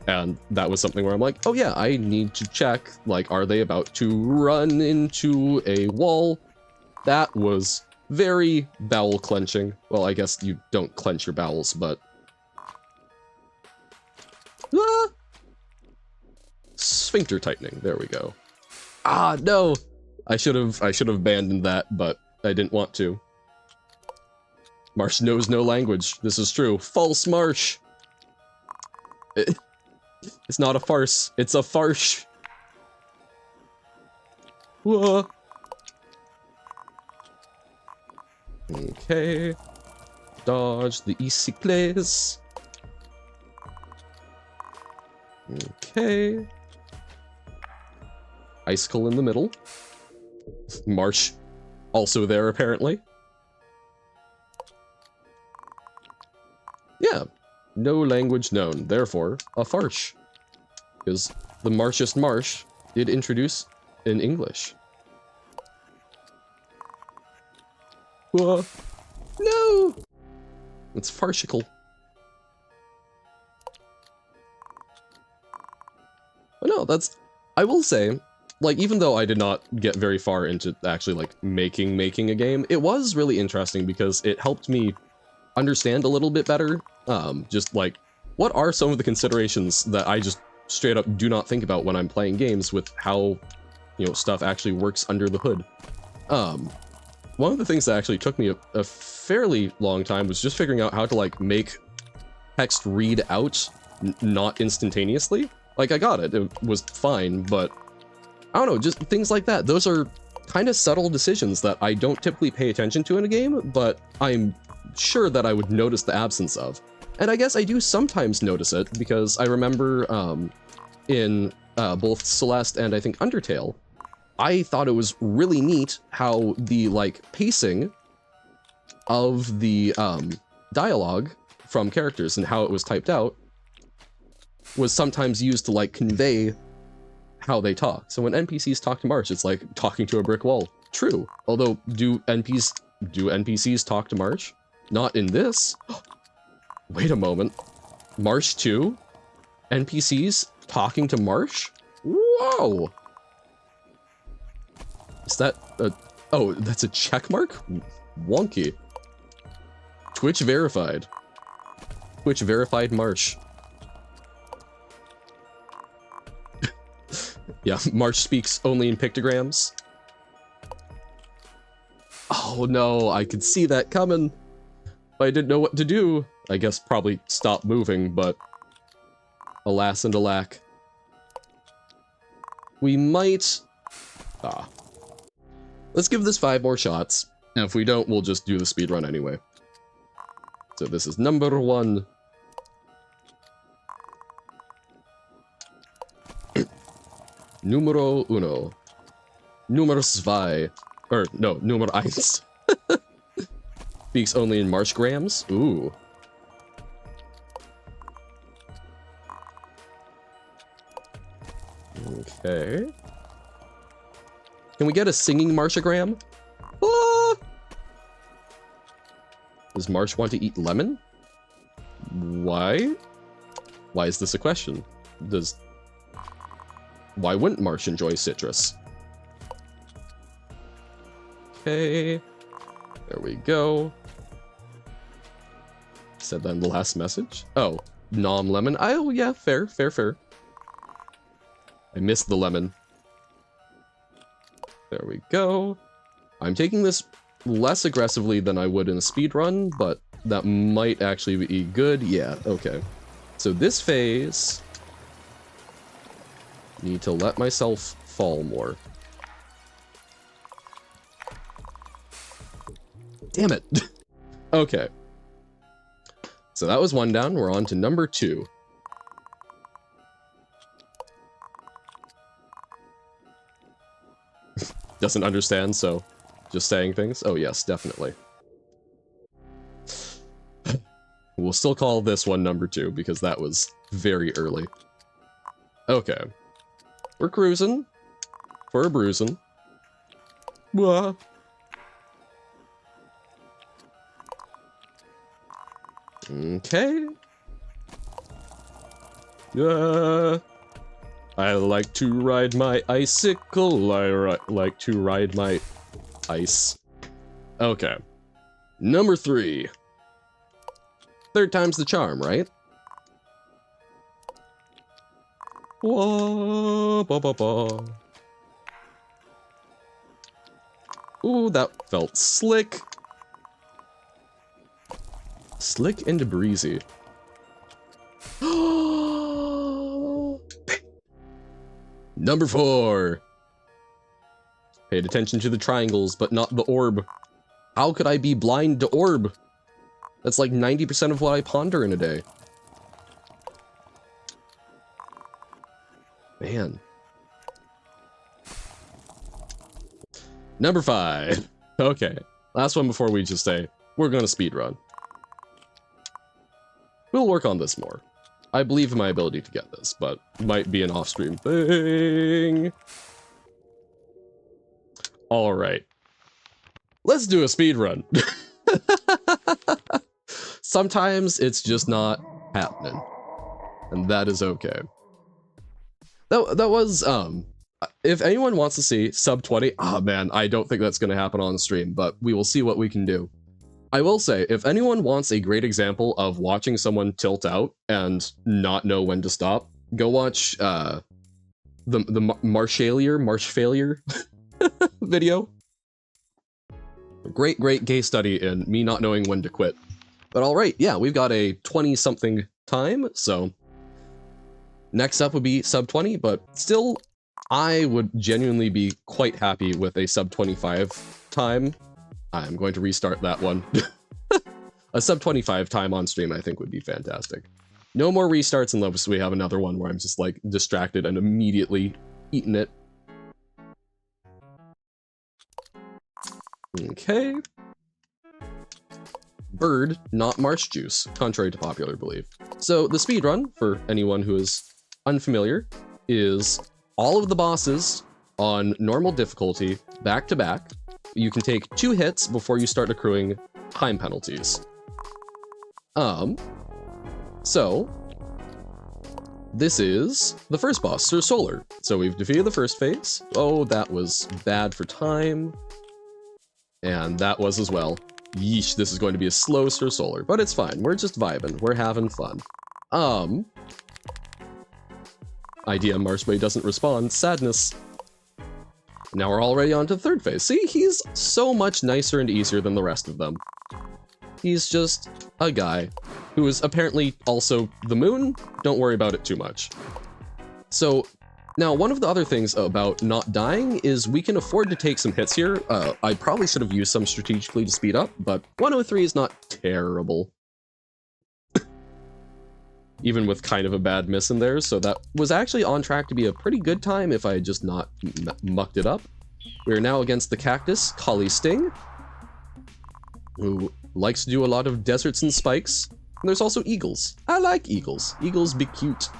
and that was something where I'm like, oh yeah, I need to check, like, are they about to run into a wall? That was very bowel clenching. Well, I guess you don't clench your bowels, but... Sphincter tightening, there we go. Ah, no! I should have abandoned that, but I didn't want to. Marsh knows no language. This is true. False Marsh. It's not a farce. It's a farce. Whoa. Okay. Dodge the easy place. Okay. Icicle in the middle. Marsh also there, apparently. Yeah. No language known, therefore, a farce. Because the Marshest Marsh did introduce in English. Whoa. No! It's farcical. But no, that's... I will say, like, even though I did not get very far into actually, like, making a game, it was really interesting because it helped me understand a little bit better, just, like, what are some of the considerations that I just straight up do not think about when I'm playing games with how, you know, stuff actually works under the hood. One of the things that actually took me a fairly long time was just figuring out how to, like, make text read out not instantaneously. Like, I got it. It was fine, but I don't know, just things like that. Those are kind of subtle decisions that I don't typically pay attention to in a game, but I'm sure that I would notice the absence of. And I guess I do sometimes notice it, because I remember in both Celeste and I think Undertale, I thought it was really neat how the, like, pacing of the dialogue from characters and how it was typed out was sometimes used to, like, convey how they talk. So when NPCs talk to Marsh, it's like talking to a brick wall. True. Although, do NPCs talk to Marsh? Not in this. Wait a moment. Marsh 2? NPCs talking to Marsh? Whoa! Is that a... Oh, that's a check mark? Wonky. Twitch verified. Twitch verified Marsh. Yeah, Marsh speaks only in pictograms. Oh no, I could see that coming. I didn't know what to do. I guess probably stop moving, but alas and alack. We might... Let's give this 5 more shots. And if we don't, we'll just do the speedrun anyway. So this is number 1. Numero 1. Numero 2. Or, no, numero 1. Speaks only in Marshgrams? Ooh. Okay. Can we get a singing Marshagram? Ah! Does Marsh want to eat lemon? Why? Why is this a question? Why wouldn't Marsh enjoy citrus? Okay. There we go. Said that in the last message. Oh, nom lemon. Oh, yeah, fair. I missed the lemon. There we go. I'm taking this less aggressively than I would in a speedrun, but that might actually be good. Yeah, okay. So this phase... Need to let myself fall more. Damn it! Okay. So that was 1 down. We're on to number 2. Doesn't understand, so just saying things. Oh yes, definitely. We'll still call this one number 2 because that was very early. Okay. We're cruising. For a bruising. Wah. Okay. I like to ride my icicle. I like to ride my ice. Okay. Number 3. 3rd time's the charm, right? Whoa, ba, ba, ba. Ooh, that felt slick. Slick and breezy. Number 4. Paid attention to the triangles, but not the orb. How could I be blind to orb? That's like 90% of what I ponder in a day. Man. Number 5. Okay. Last one before we just say, we're gonna speedrun. We'll work on this more. I believe in my ability to get this, but might be an off-stream thing. Alright. Let's do a speedrun. Sometimes it's just not happening. And that is okay. That was, if anyone wants to see sub 20, oh man, I don't think that's gonna happen on stream, but we will see what we can do. I will say, if anyone wants a great example of watching someone tilt out and not know when to stop, go watch the Marsh failure video. Great case study in me not knowing when to quit. But alright, yeah, we've got a 20-something time, so next up would be sub 20, but still, I would genuinely be quite happy with a sub 25 time. I'm going to restart that one. A sub 25 time on stream I think would be fantastic. No more restarts unless we have another one where I'm just like distracted and immediately eating it. Okay. Bird, not marsh juice, contrary to popular belief. So the speedrun, for anyone who is unfamiliar, is all of the bosses on normal difficulty back to back. You can take 2 hits before you start accruing time penalties. So this is the first boss, Sir Solar. So we've defeated the first phase. Oh, that was bad for time. And that was as well. Yeesh, this is going to be a slow Sir Solar, but it's fine. We're just vibing. We're having fun. IDM Marshway doesn't respond. Sadness. Now we're already on to the third phase. See, he's so much nicer and easier than the rest of them. He's just a guy who is apparently also the moon. Don't worry about it too much. So now one of the other things about not dying is we can afford to take some hits here. I probably should have used some strategically to speed up, but 103 is not terrible. Even with kind of a bad miss in there, so that was actually on track to be a pretty good time if I had just not mucked it up. We are now against the cactus, Collie Sting, who likes to do a lot of deserts and spikes. And there's also eagles. I like eagles. Eagles be cute.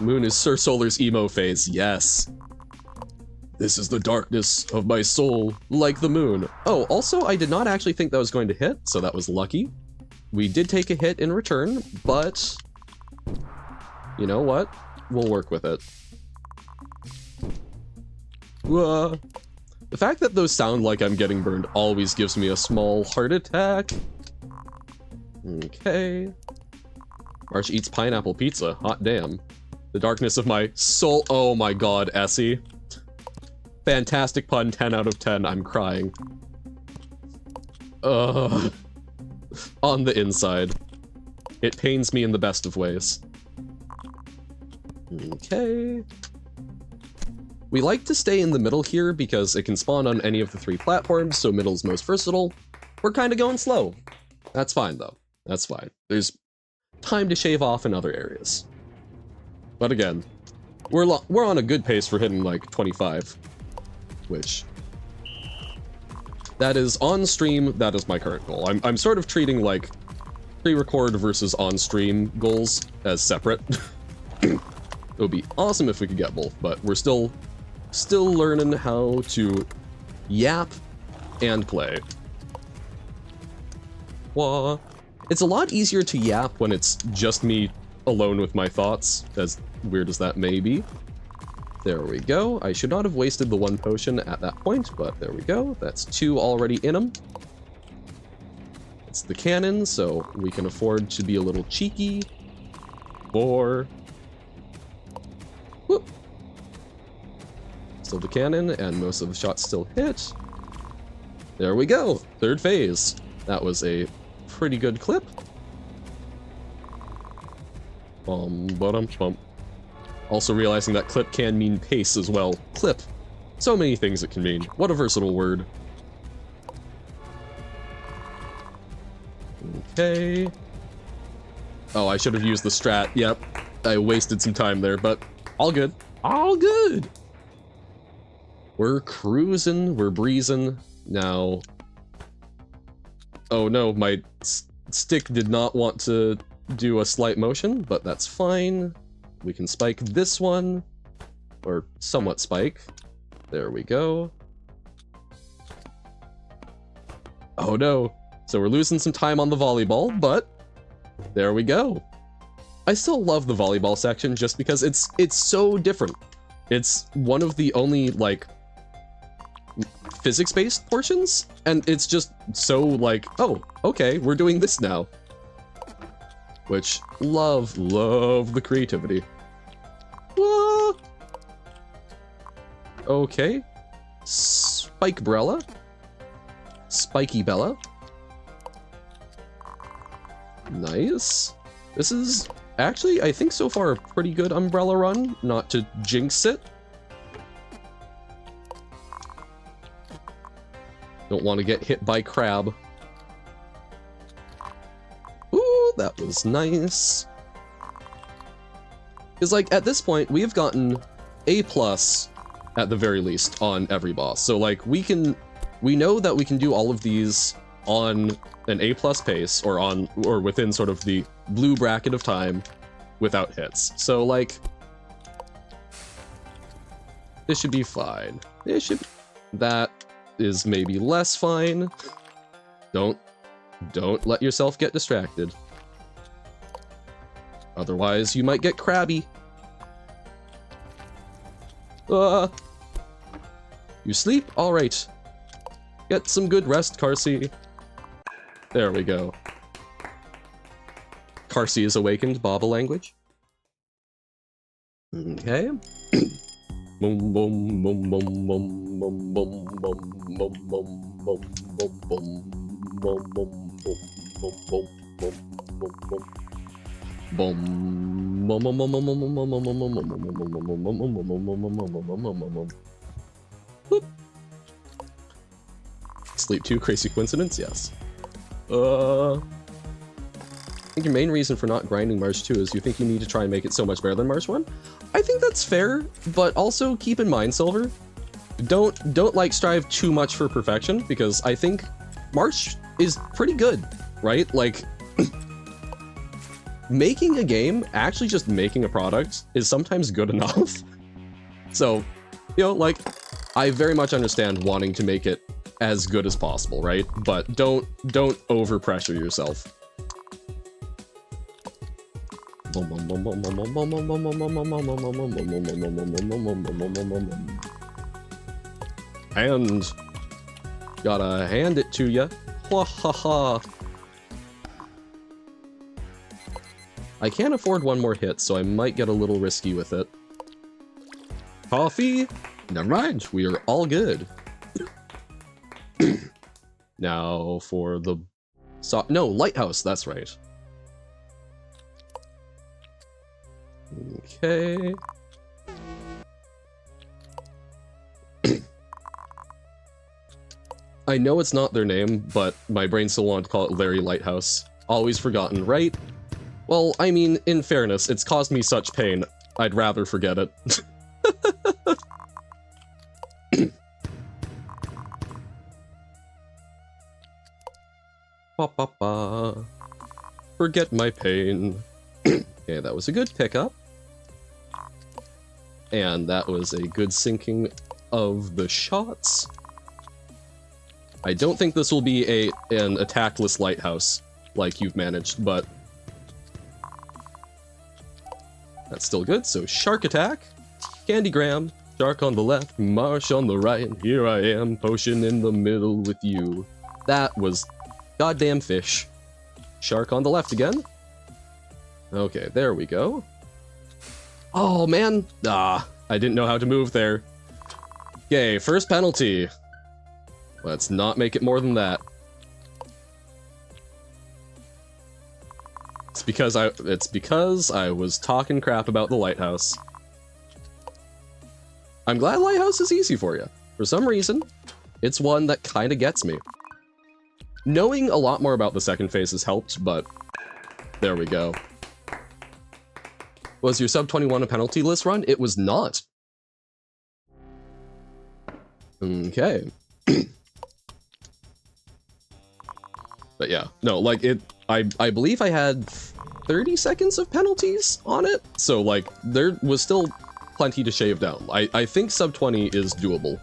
Moon is Sir Solar's emo phase, yes. This is the darkness of my soul, like the moon. Oh, also, I did not actually think that was going to hit, so that was lucky. We did take a hit in return, but you know what? We'll work with it. The fact that those sound like I'm getting burned always gives me a small heart attack. Okay. Marsh eats pineapple pizza, hot damn. The darkness of my soul, oh my god, Essie. Fantastic pun, 10 out of 10, I'm crying. On the inside. It pains me in the best of ways. Okay. We like to stay in the middle here because it can spawn on any of the 3 platforms, so middle's most versatile. We're kind of going slow. That's fine though, that's fine. There's time to shave off in other areas. But again, we're on a good pace for hitting like 25. Which, that is on stream, that is my current goal. I'm sort of treating like pre-record versus on stream goals as separate. It would be awesome if we could get both, but we're still learning how to yap and play. Wah. It's a lot easier to yap when it's just me alone with my thoughts, as weird as that may be. There we go. I should not have wasted the 1 potion at that point, but there we go. That's 2 already in them. It's the cannon, so we can afford to be a little cheeky. 4. of the cannon, and most of the shots still hit. There we go, third phase. That was a pretty good clip. Bum. Also realizing that clip can mean pace as well. Clip. So many things it can mean. What a versatile word. Okay. Oh, I should have used the strat. Yep. I wasted some time there, but all good. All good! We're cruising, we're breezing. Now... Oh no, my stick did not want to do a slight motion, but that's fine. We can spike this one, or somewhat spike. There we go. Oh no, so we're losing some time on the volleyball, but there we go. I still love the volleyball section just because it's so different. It's one of the only, like, physics-based portions, and it's just so, like, oh, okay, we're doing this now. Which, love the creativity. Ah. Okay. Spike Brella. Spiky Bella. Nice. This is actually, I think so far, a pretty good umbrella run, not to jinx it. Don't want to get hit by crab. Ooh, that was nice. Because, like, at this point, we've gotten A+ at the very least on every boss. So, like, we know that we can do all of these on an A+ pace, or within sort of the blue bracket of time without hits. So, like, this should be fine. That is maybe less fine. Don't let yourself get distracted. Otherwise, you might get crabby. You sleep? Alright. Get some good rest, Carsey. There we go. Carsey is awakened, Baba language. Okay. Boom boom boom boom boom boom boom boom boom boom boom boom boom boom boom. Sleep 2, crazy coincidence? Yes. I think your main reason for not grinding Marsh 2 is you think you need to try and make it so much better than Marsh 1. I think that's fair, but also keep in mind, Silver, don't like strive too much for perfection, because I think Marsh is pretty good, right? Like, making a game, actually just making a product, is sometimes good enough. So, you know, like, I very much understand wanting to make it as good as possible, right? But don't overpressure yourself. And gotta hand it to ya. Ha ha ha. I can't afford one more hit, so I might get a little risky with it. Coffee? Never mind, we are all good. Now for the... no, Lighthouse, that's right. Okay. I know it's not their name, but my brain still wanted to call it Larry Lighthouse. Always forgotten, right? Well, I mean, in fairness, it's caused me such pain, I'd rather forget it. Ba ba ba. Forget my pain. Okay, that was a good pickup. And that was a good sinking of the shots. I don't think this will be an attackless lighthouse like you've managed, but that's still good. So shark attack, Candygram, shark on the left, Marsh on the right, and here I am, potion in the middle with you. That was goddamn fish. Shark on the left again. Okay, there we go. Oh man, I didn't know how to move there. Okay, first penalty. Let's not make it more than that. It's because I was talking crap about the lighthouse. I'm glad lighthouse is easy for you. For some reason, it's one that kind of gets me. Knowing a lot more about the second phase has helped, but there we go. Was your sub 21 a penalty list run? It was not. Okay. But yeah, no, like I believe I had 30 seconds of penalties on it, so like there was still plenty to shave down. I think sub 20 is doable.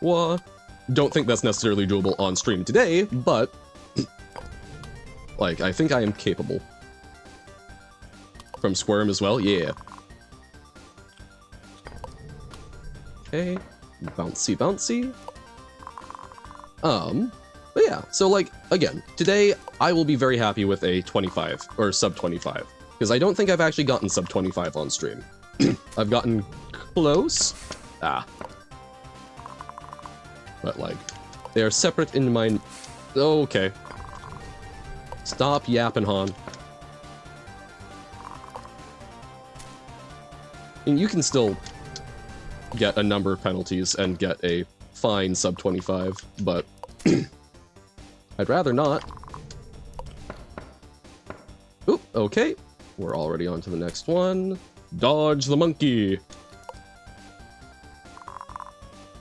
Well, don't think that's necessarily doable on stream today, but like I think I am capable. From Squirm as well, yeah. Okay, bouncy bouncy. But yeah, so like, again, today I will be very happy with a 25, or sub 25, because I don't think I've actually gotten sub 25 on stream. I've gotten close. But like, they are separate in my... Oh, okay. Stop yapping, Han. And you can still get a number of penalties and get a fine sub 25, but I'd rather not. Oop, okay. We're already on to the next one. Dodge the monkey.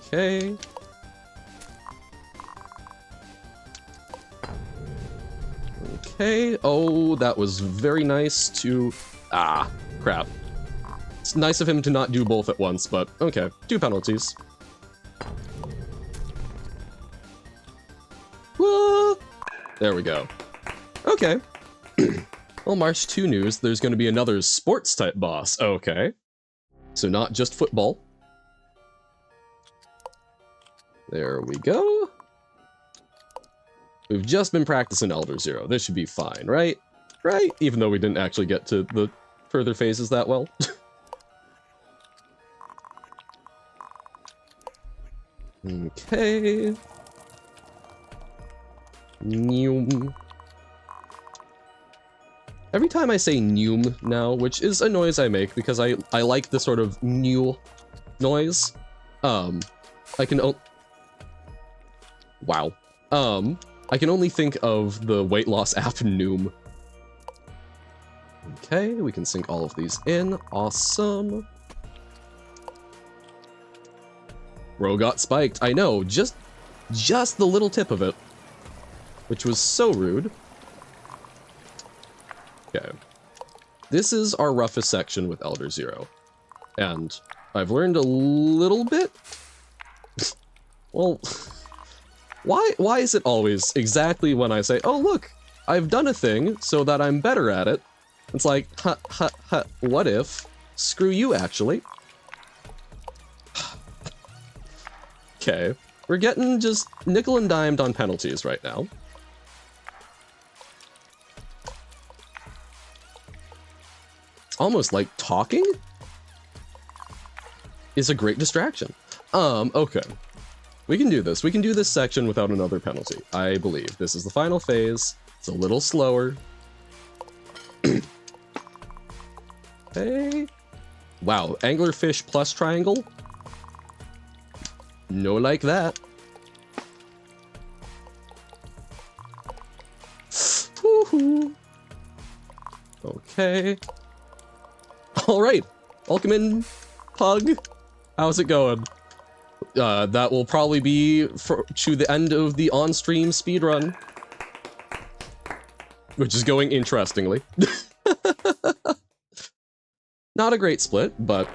Okay. Okay. Oh, that was very nice to... Ah, crap. It's nice of him to not do both at once, but okay. 2 penalties. Whoa! There we go. Okay. Well, Marsh 2 news, there's going to be another sports-type boss. Okay. So not just football. There we go. We've just been practicing Elder Zero. This should be fine, right? Right? Even though we didn't actually get to the further phases that well. Okay. Noom. Every time I say noom now, which is a noise I make because I like the sort of new noise, I can wow. I can only think of the weight loss app Noom. Okay, we can sync all of these in. Awesome. Bro got spiked. I know, just the little tip of it, which was so rude. Okay. This is our roughest section with Elder Zero. And I've learned a little bit. Well, why is it always exactly when I say, oh look, I've done a thing so that I'm better at it? It's like, what if? Screw you, actually. Okay, we're getting just nickel and dimed on penalties right now. It's almost like talking is a great distraction. Okay. We can do this. We can do this section without another penalty, I believe. This is the final phase. It's a little slower. Hey. Wow, anglerfish plus triangle? No like that. Woohoo. Okay. Alright. Welcome in, Pug. How's it going? That will probably be to the end of the on-stream speedrun. Which is going interestingly. Not a great split, but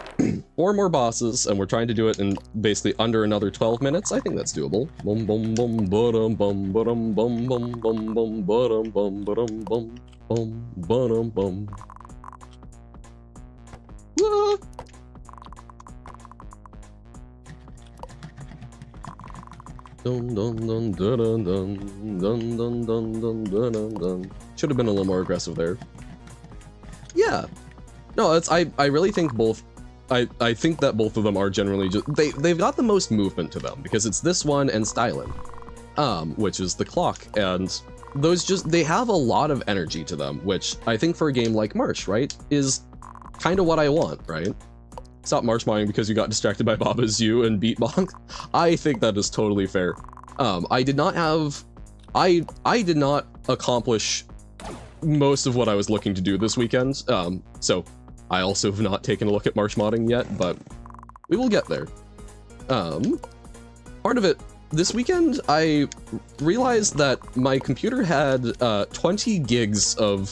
4 more bosses, and we're trying to do it in basically under another 12 minutes. I think that's doable. Bum bum bum ba-dum bum ba-dum bum bum bum bum ba-dum bum ba-dum bum bum ba-dum bum. Whoa! Dun dun dun dun dun dun dun dun dun dun dun dun. Should have been a little more aggressive there. Yeah. No, I really think both I think that both of them are generally just they've got the most movement to them because it's this one and Styling, which is the clock, and those they have a lot of energy to them, which I think for a game like Marsh, right, is kind of what I want, right? Stop Marsh modding because you got distracted by Baba's You and Beatbox. I think that is totally fair. I did not accomplish most of what I was looking to do this weekend, so I also have not taken a look at Marsh modding yet, but we will get there. Part of it, this weekend, I realized that my computer had 20 gigs of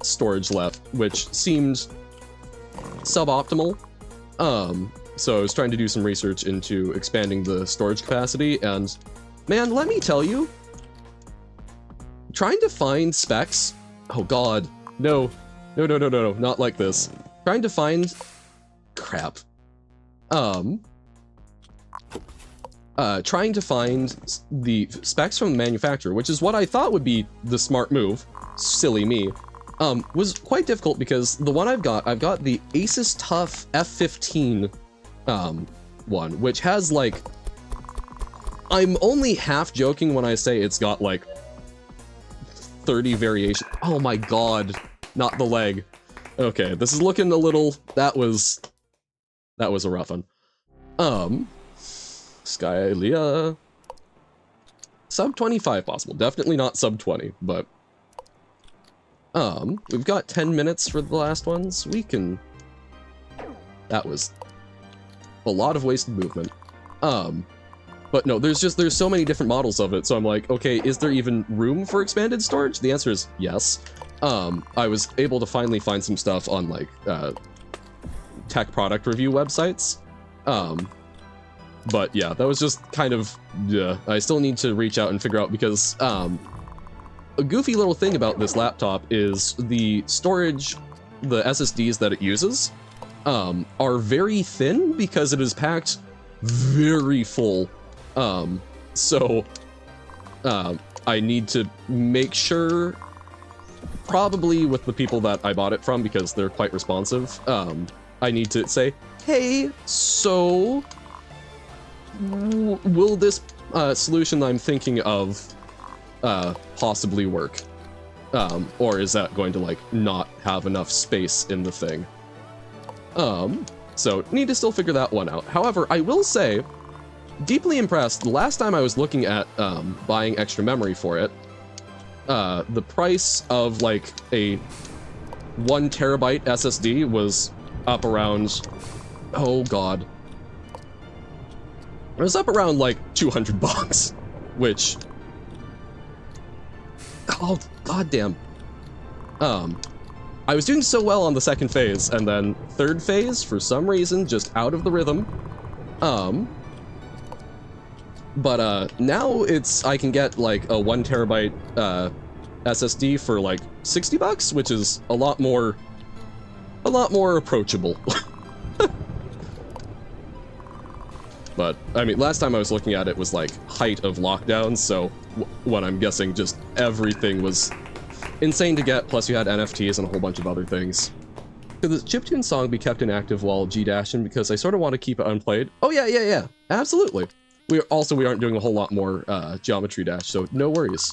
storage left, which seemed suboptimal. So I was trying to do some research into expanding the storage capacity, and man, let me tell you, trying to find specs, oh god, no, not like this. Trying to find crap. Trying to find the specs from the manufacturer, which is what I thought would be the smart move, silly me, was quite difficult because the one I've got the Asus TUF F15 one, which has like, I'm only half joking when I say it's got like 30 variations. Oh my god, not the leg. Okay, this is looking a little, that was a rough one. Skylia. Sub 25 possible, definitely not sub 20, but we've got 10 minutes for the last ones. We can, that was a lot of wasted movement. But no, there's so many different models of it, so I'm like, okay, is there even room for expanded storage? The answer is yes. I was able to finally find some stuff on like tech product review websites. But yeah, that was just kind of, I still need to reach out and figure out because a goofy little thing about this laptop is the storage, the SSDs that it uses are very thin because it is packed very full. So I need to make sure, probably with the people that I bought it from because they're quite responsive, I need to say, hey, so will this solution I'm thinking of possibly work? Or is that going to like not have enough space in the thing? So need to still figure that one out. However, I will say, deeply impressed. The last time I was looking at buying extra memory for it, the price of like a 1 terabyte SSD was up around, oh god, it was up around like $200, which, oh goddamn. I was doing so well on the second phase, and then third phase, for some reason, just out of the rhythm. But now I can get like a 1 terabyte SSD for like $60, which is a lot more approachable. But I mean, last time I was looking at it was like height of lockdown, so what I'm guessing just everything was insane to get, plus you had NFTs and a whole bunch of other things. Could the chiptune song be kept inactive while G-dashing because I sort of want to keep it unplayed? Oh yeah, absolutely. We aren't doing a whole lot more Geometry Dash, so no worries.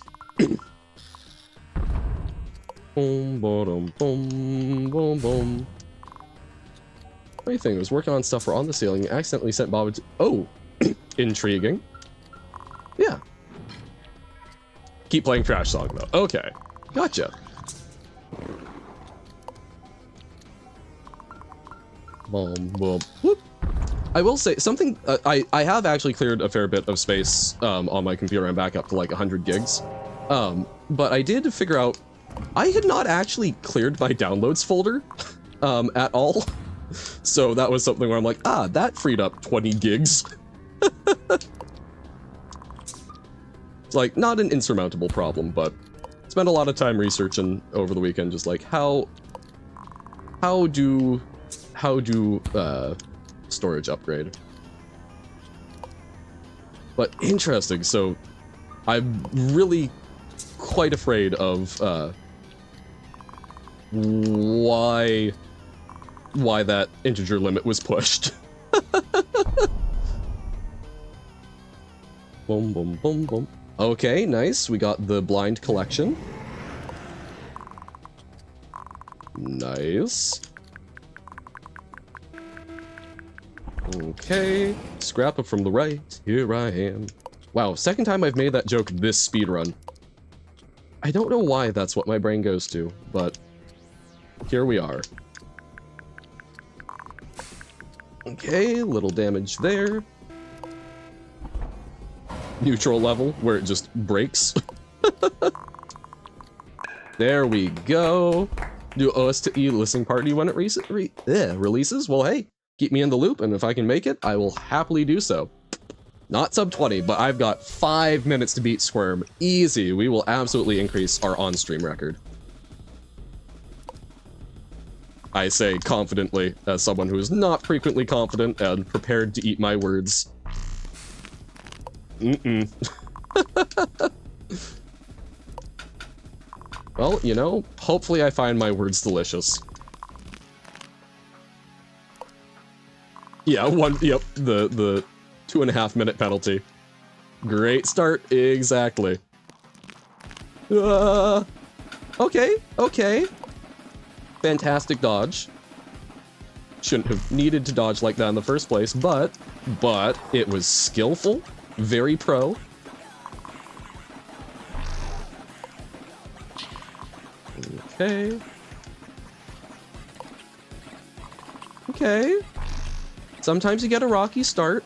Boom, boom, boom, boom, boom. Funny thing, I was working on stuff for On the Ceiling and accidentally sent Bob to, oh, intriguing. Yeah. Keep playing Trash Song though. Okay, gotcha. Boom, boom, whoop. I will say something, I have actually cleared a fair bit of space on my computer. I'm back up to like 100 gigs. But I did figure out I had not actually cleared my downloads folder at all. So that was something where I'm like, ah, that freed up 20 gigs. It's like not an insurmountable problem, but spent a lot of time researching over the weekend, just like how do storage upgrade. But interesting, so I'm really quite afraid of why why that integer limit was pushed. Boom, boom, boom, boom. Okay, nice. We got the blind collection. Nice. Okay, scrap up from the right. Here I am. Wow, second time I've made that joke this speedrun. I don't know why that's what my brain goes to, but here we are. Okay, little damage there. Neutral level, where it just breaks. There we go. Do OSTE listening party when it releases? Well, hey, keep me in the loop, and if I can make it, I will happily do so. Not sub 20, but I've got 5 minutes to beat Squirm. Easy, we will absolutely increase our on-stream record. I say confidently, as someone who is not frequently confident and prepared to eat my words. Well, you know, hopefully I find my words delicious. Yeah, yep, the 2.5 minute penalty. Great start, exactly. Okay. Fantastic dodge. Shouldn't have needed to dodge like that in the first place, but it was skillful, very pro. Okay. Sometimes you get a rocky start,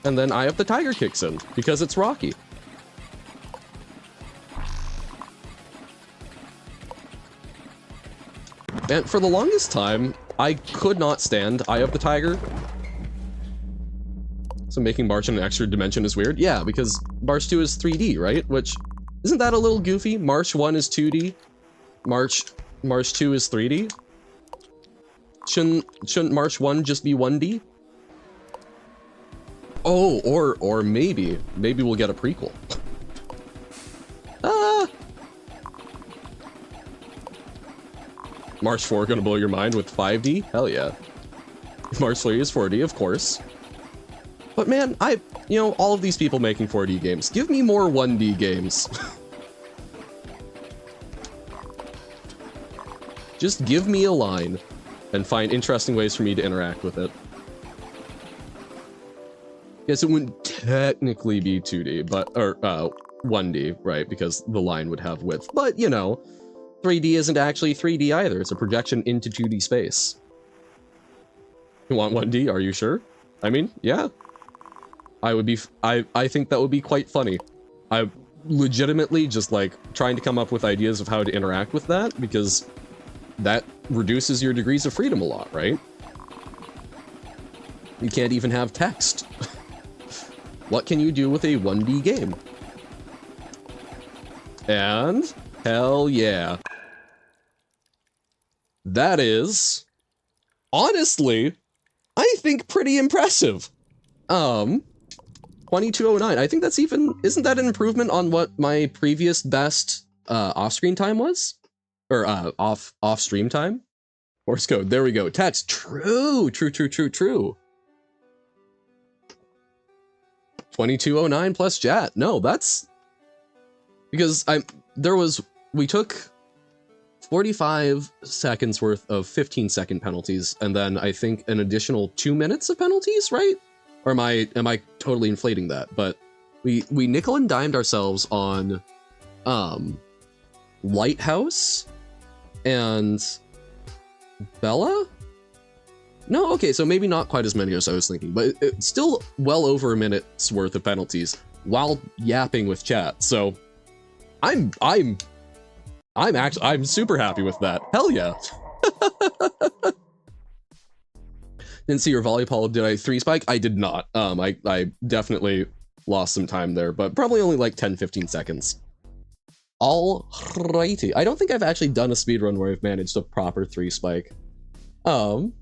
and then Eye of the Tiger kicks in, because it's rocky. And for the longest time, I could not stand Eye of the Tiger. So making Marsh an extra dimension is weird. Yeah, because Marsh 2 is 3D, right? Which, isn't that a little goofy? Marsh 1 is 2D. Marsh 2 is 3D. Shouldn't Marsh 1 just be 1D? Oh, or maybe we'll get a prequel. Marsh 4 gonna blow your mind with 5D? Hell yeah. Marsh 3 is 4D, of course. But man, you know, all of these people making 4D games, give me more 1D games. Just give me a line and find interesting ways for me to interact with it. Yes, it wouldn't technically be 2D, or 1D, right? Because the line would have width. But, you know, 3D isn't actually 3D either. It's a projection into 2D space. You want 1D? Are you sure? I mean, yeah. I think that would be quite funny. I legitimately just like trying to come up with ideas of how to interact with that, because that reduces your degrees of freedom a lot, right? You can't even have text. What can you do with a 1D game? And hell yeah. That is, honestly, I think pretty impressive. 2209, I think that's isn't that an improvement on what my previous best off-screen time was? Or off-stream time? Morse code, there we go. Text, true. 2209 plus chat. No, that's because we took 45 seconds worth of 15-second penalties, and then I think an additional 2 minutes of penalties, right? Or am I totally inflating that? But we nickel and dimed ourselves on Lighthouse and Bella? No, okay, so maybe not quite as many as I was thinking, but it's still well over a minute's worth of penalties while yapping with chat. So I'm super happy with that. Hell yeah. Didn't see your volleyball. Did I 3-spike? I did not. I definitely lost some time there, but probably only like 10-15 seconds. Alrighty. I don't think I've actually done a speedrun where I've managed a proper 3-spike. Dun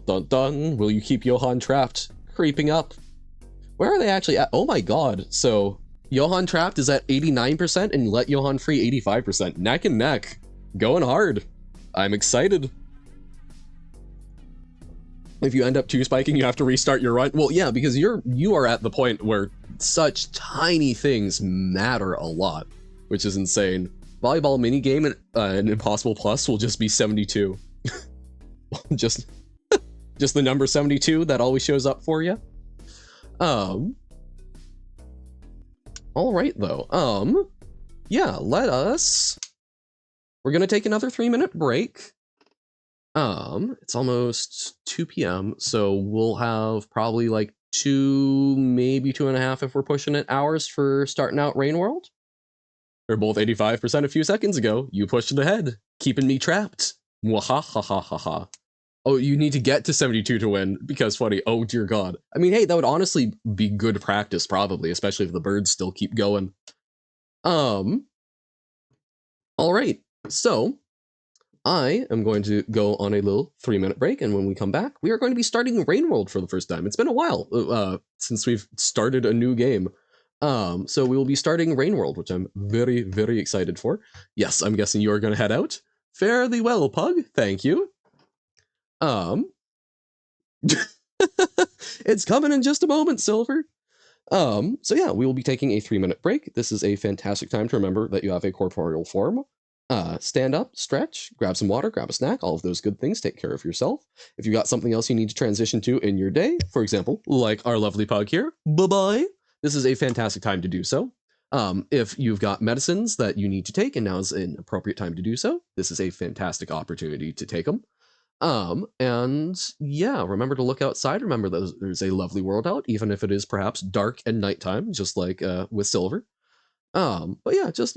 dun dun. Will you keep Johan trapped? Creeping up. Where are they actually at? Oh my god. So Johan trapped is at 89% and let Johan free 85%. Neck and neck. Going hard. I'm excited. if you end up 2-spiking, you have to restart your run. Well, yeah, because you are at the point where such tiny things matter a lot, which is insane. Volleyball minigame and Impossible Plus will just be 72. just the number 72 that always shows up for you. All right though. Yeah, we're gonna take another 3-minute break. It's almost 2 p.m., so we'll have probably like 2, maybe 2.5 if we're pushing it, hours for starting out Rain World. We're both 85% a few seconds ago. You pushed it ahead, keeping me trapped. Mwahahahaha. Oh, you need to get to 72 to win, because funny, oh dear god. I mean, hey, that would honestly be good practice, probably, especially if the birds still keep going. Alright, so I am going to go on a little 3-minute break, and when we come back, we are going to be starting Rain World for the first time. It's been a while since we've started a new game. So we will be starting Rain World, which I'm very, very excited for. Yes, I'm guessing you are going to head out. Fare thee well, Pug. Thank you. It's coming in just a moment, Silver. So yeah, we will be taking a 3-minute break. This is a fantastic time to remember that you have a corporeal form. Stand up, stretch, grab some water, grab a snack, all of those good things. Take care of yourself. If you got something else you need to transition to in your day, for example, like our lovely Pug here, bye-bye. This is a fantastic time to do so. If you've got medicines that you need to take and now is an appropriate time to do so, this is a fantastic opportunity to take them. And yeah, remember to look outside. Remember that there's a lovely world out, even if it is perhaps dark and nighttime, just like with Silver. But yeah, just,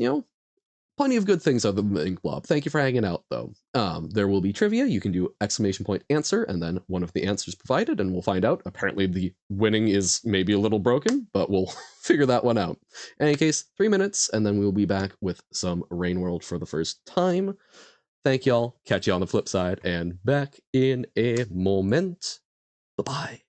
plenty of good things other than the ink blob. Thank you for hanging out, though. There will be trivia. You can do ! Answer, and then one of the answers provided, and we'll find out. Apparently, the winning is maybe a little broken, but we'll figure that one out. In any case, 3 minutes, and then we'll be back with some Rain World for the first time. Thank y'all. Catch you on the flip side, and back in a moment. Bye-bye.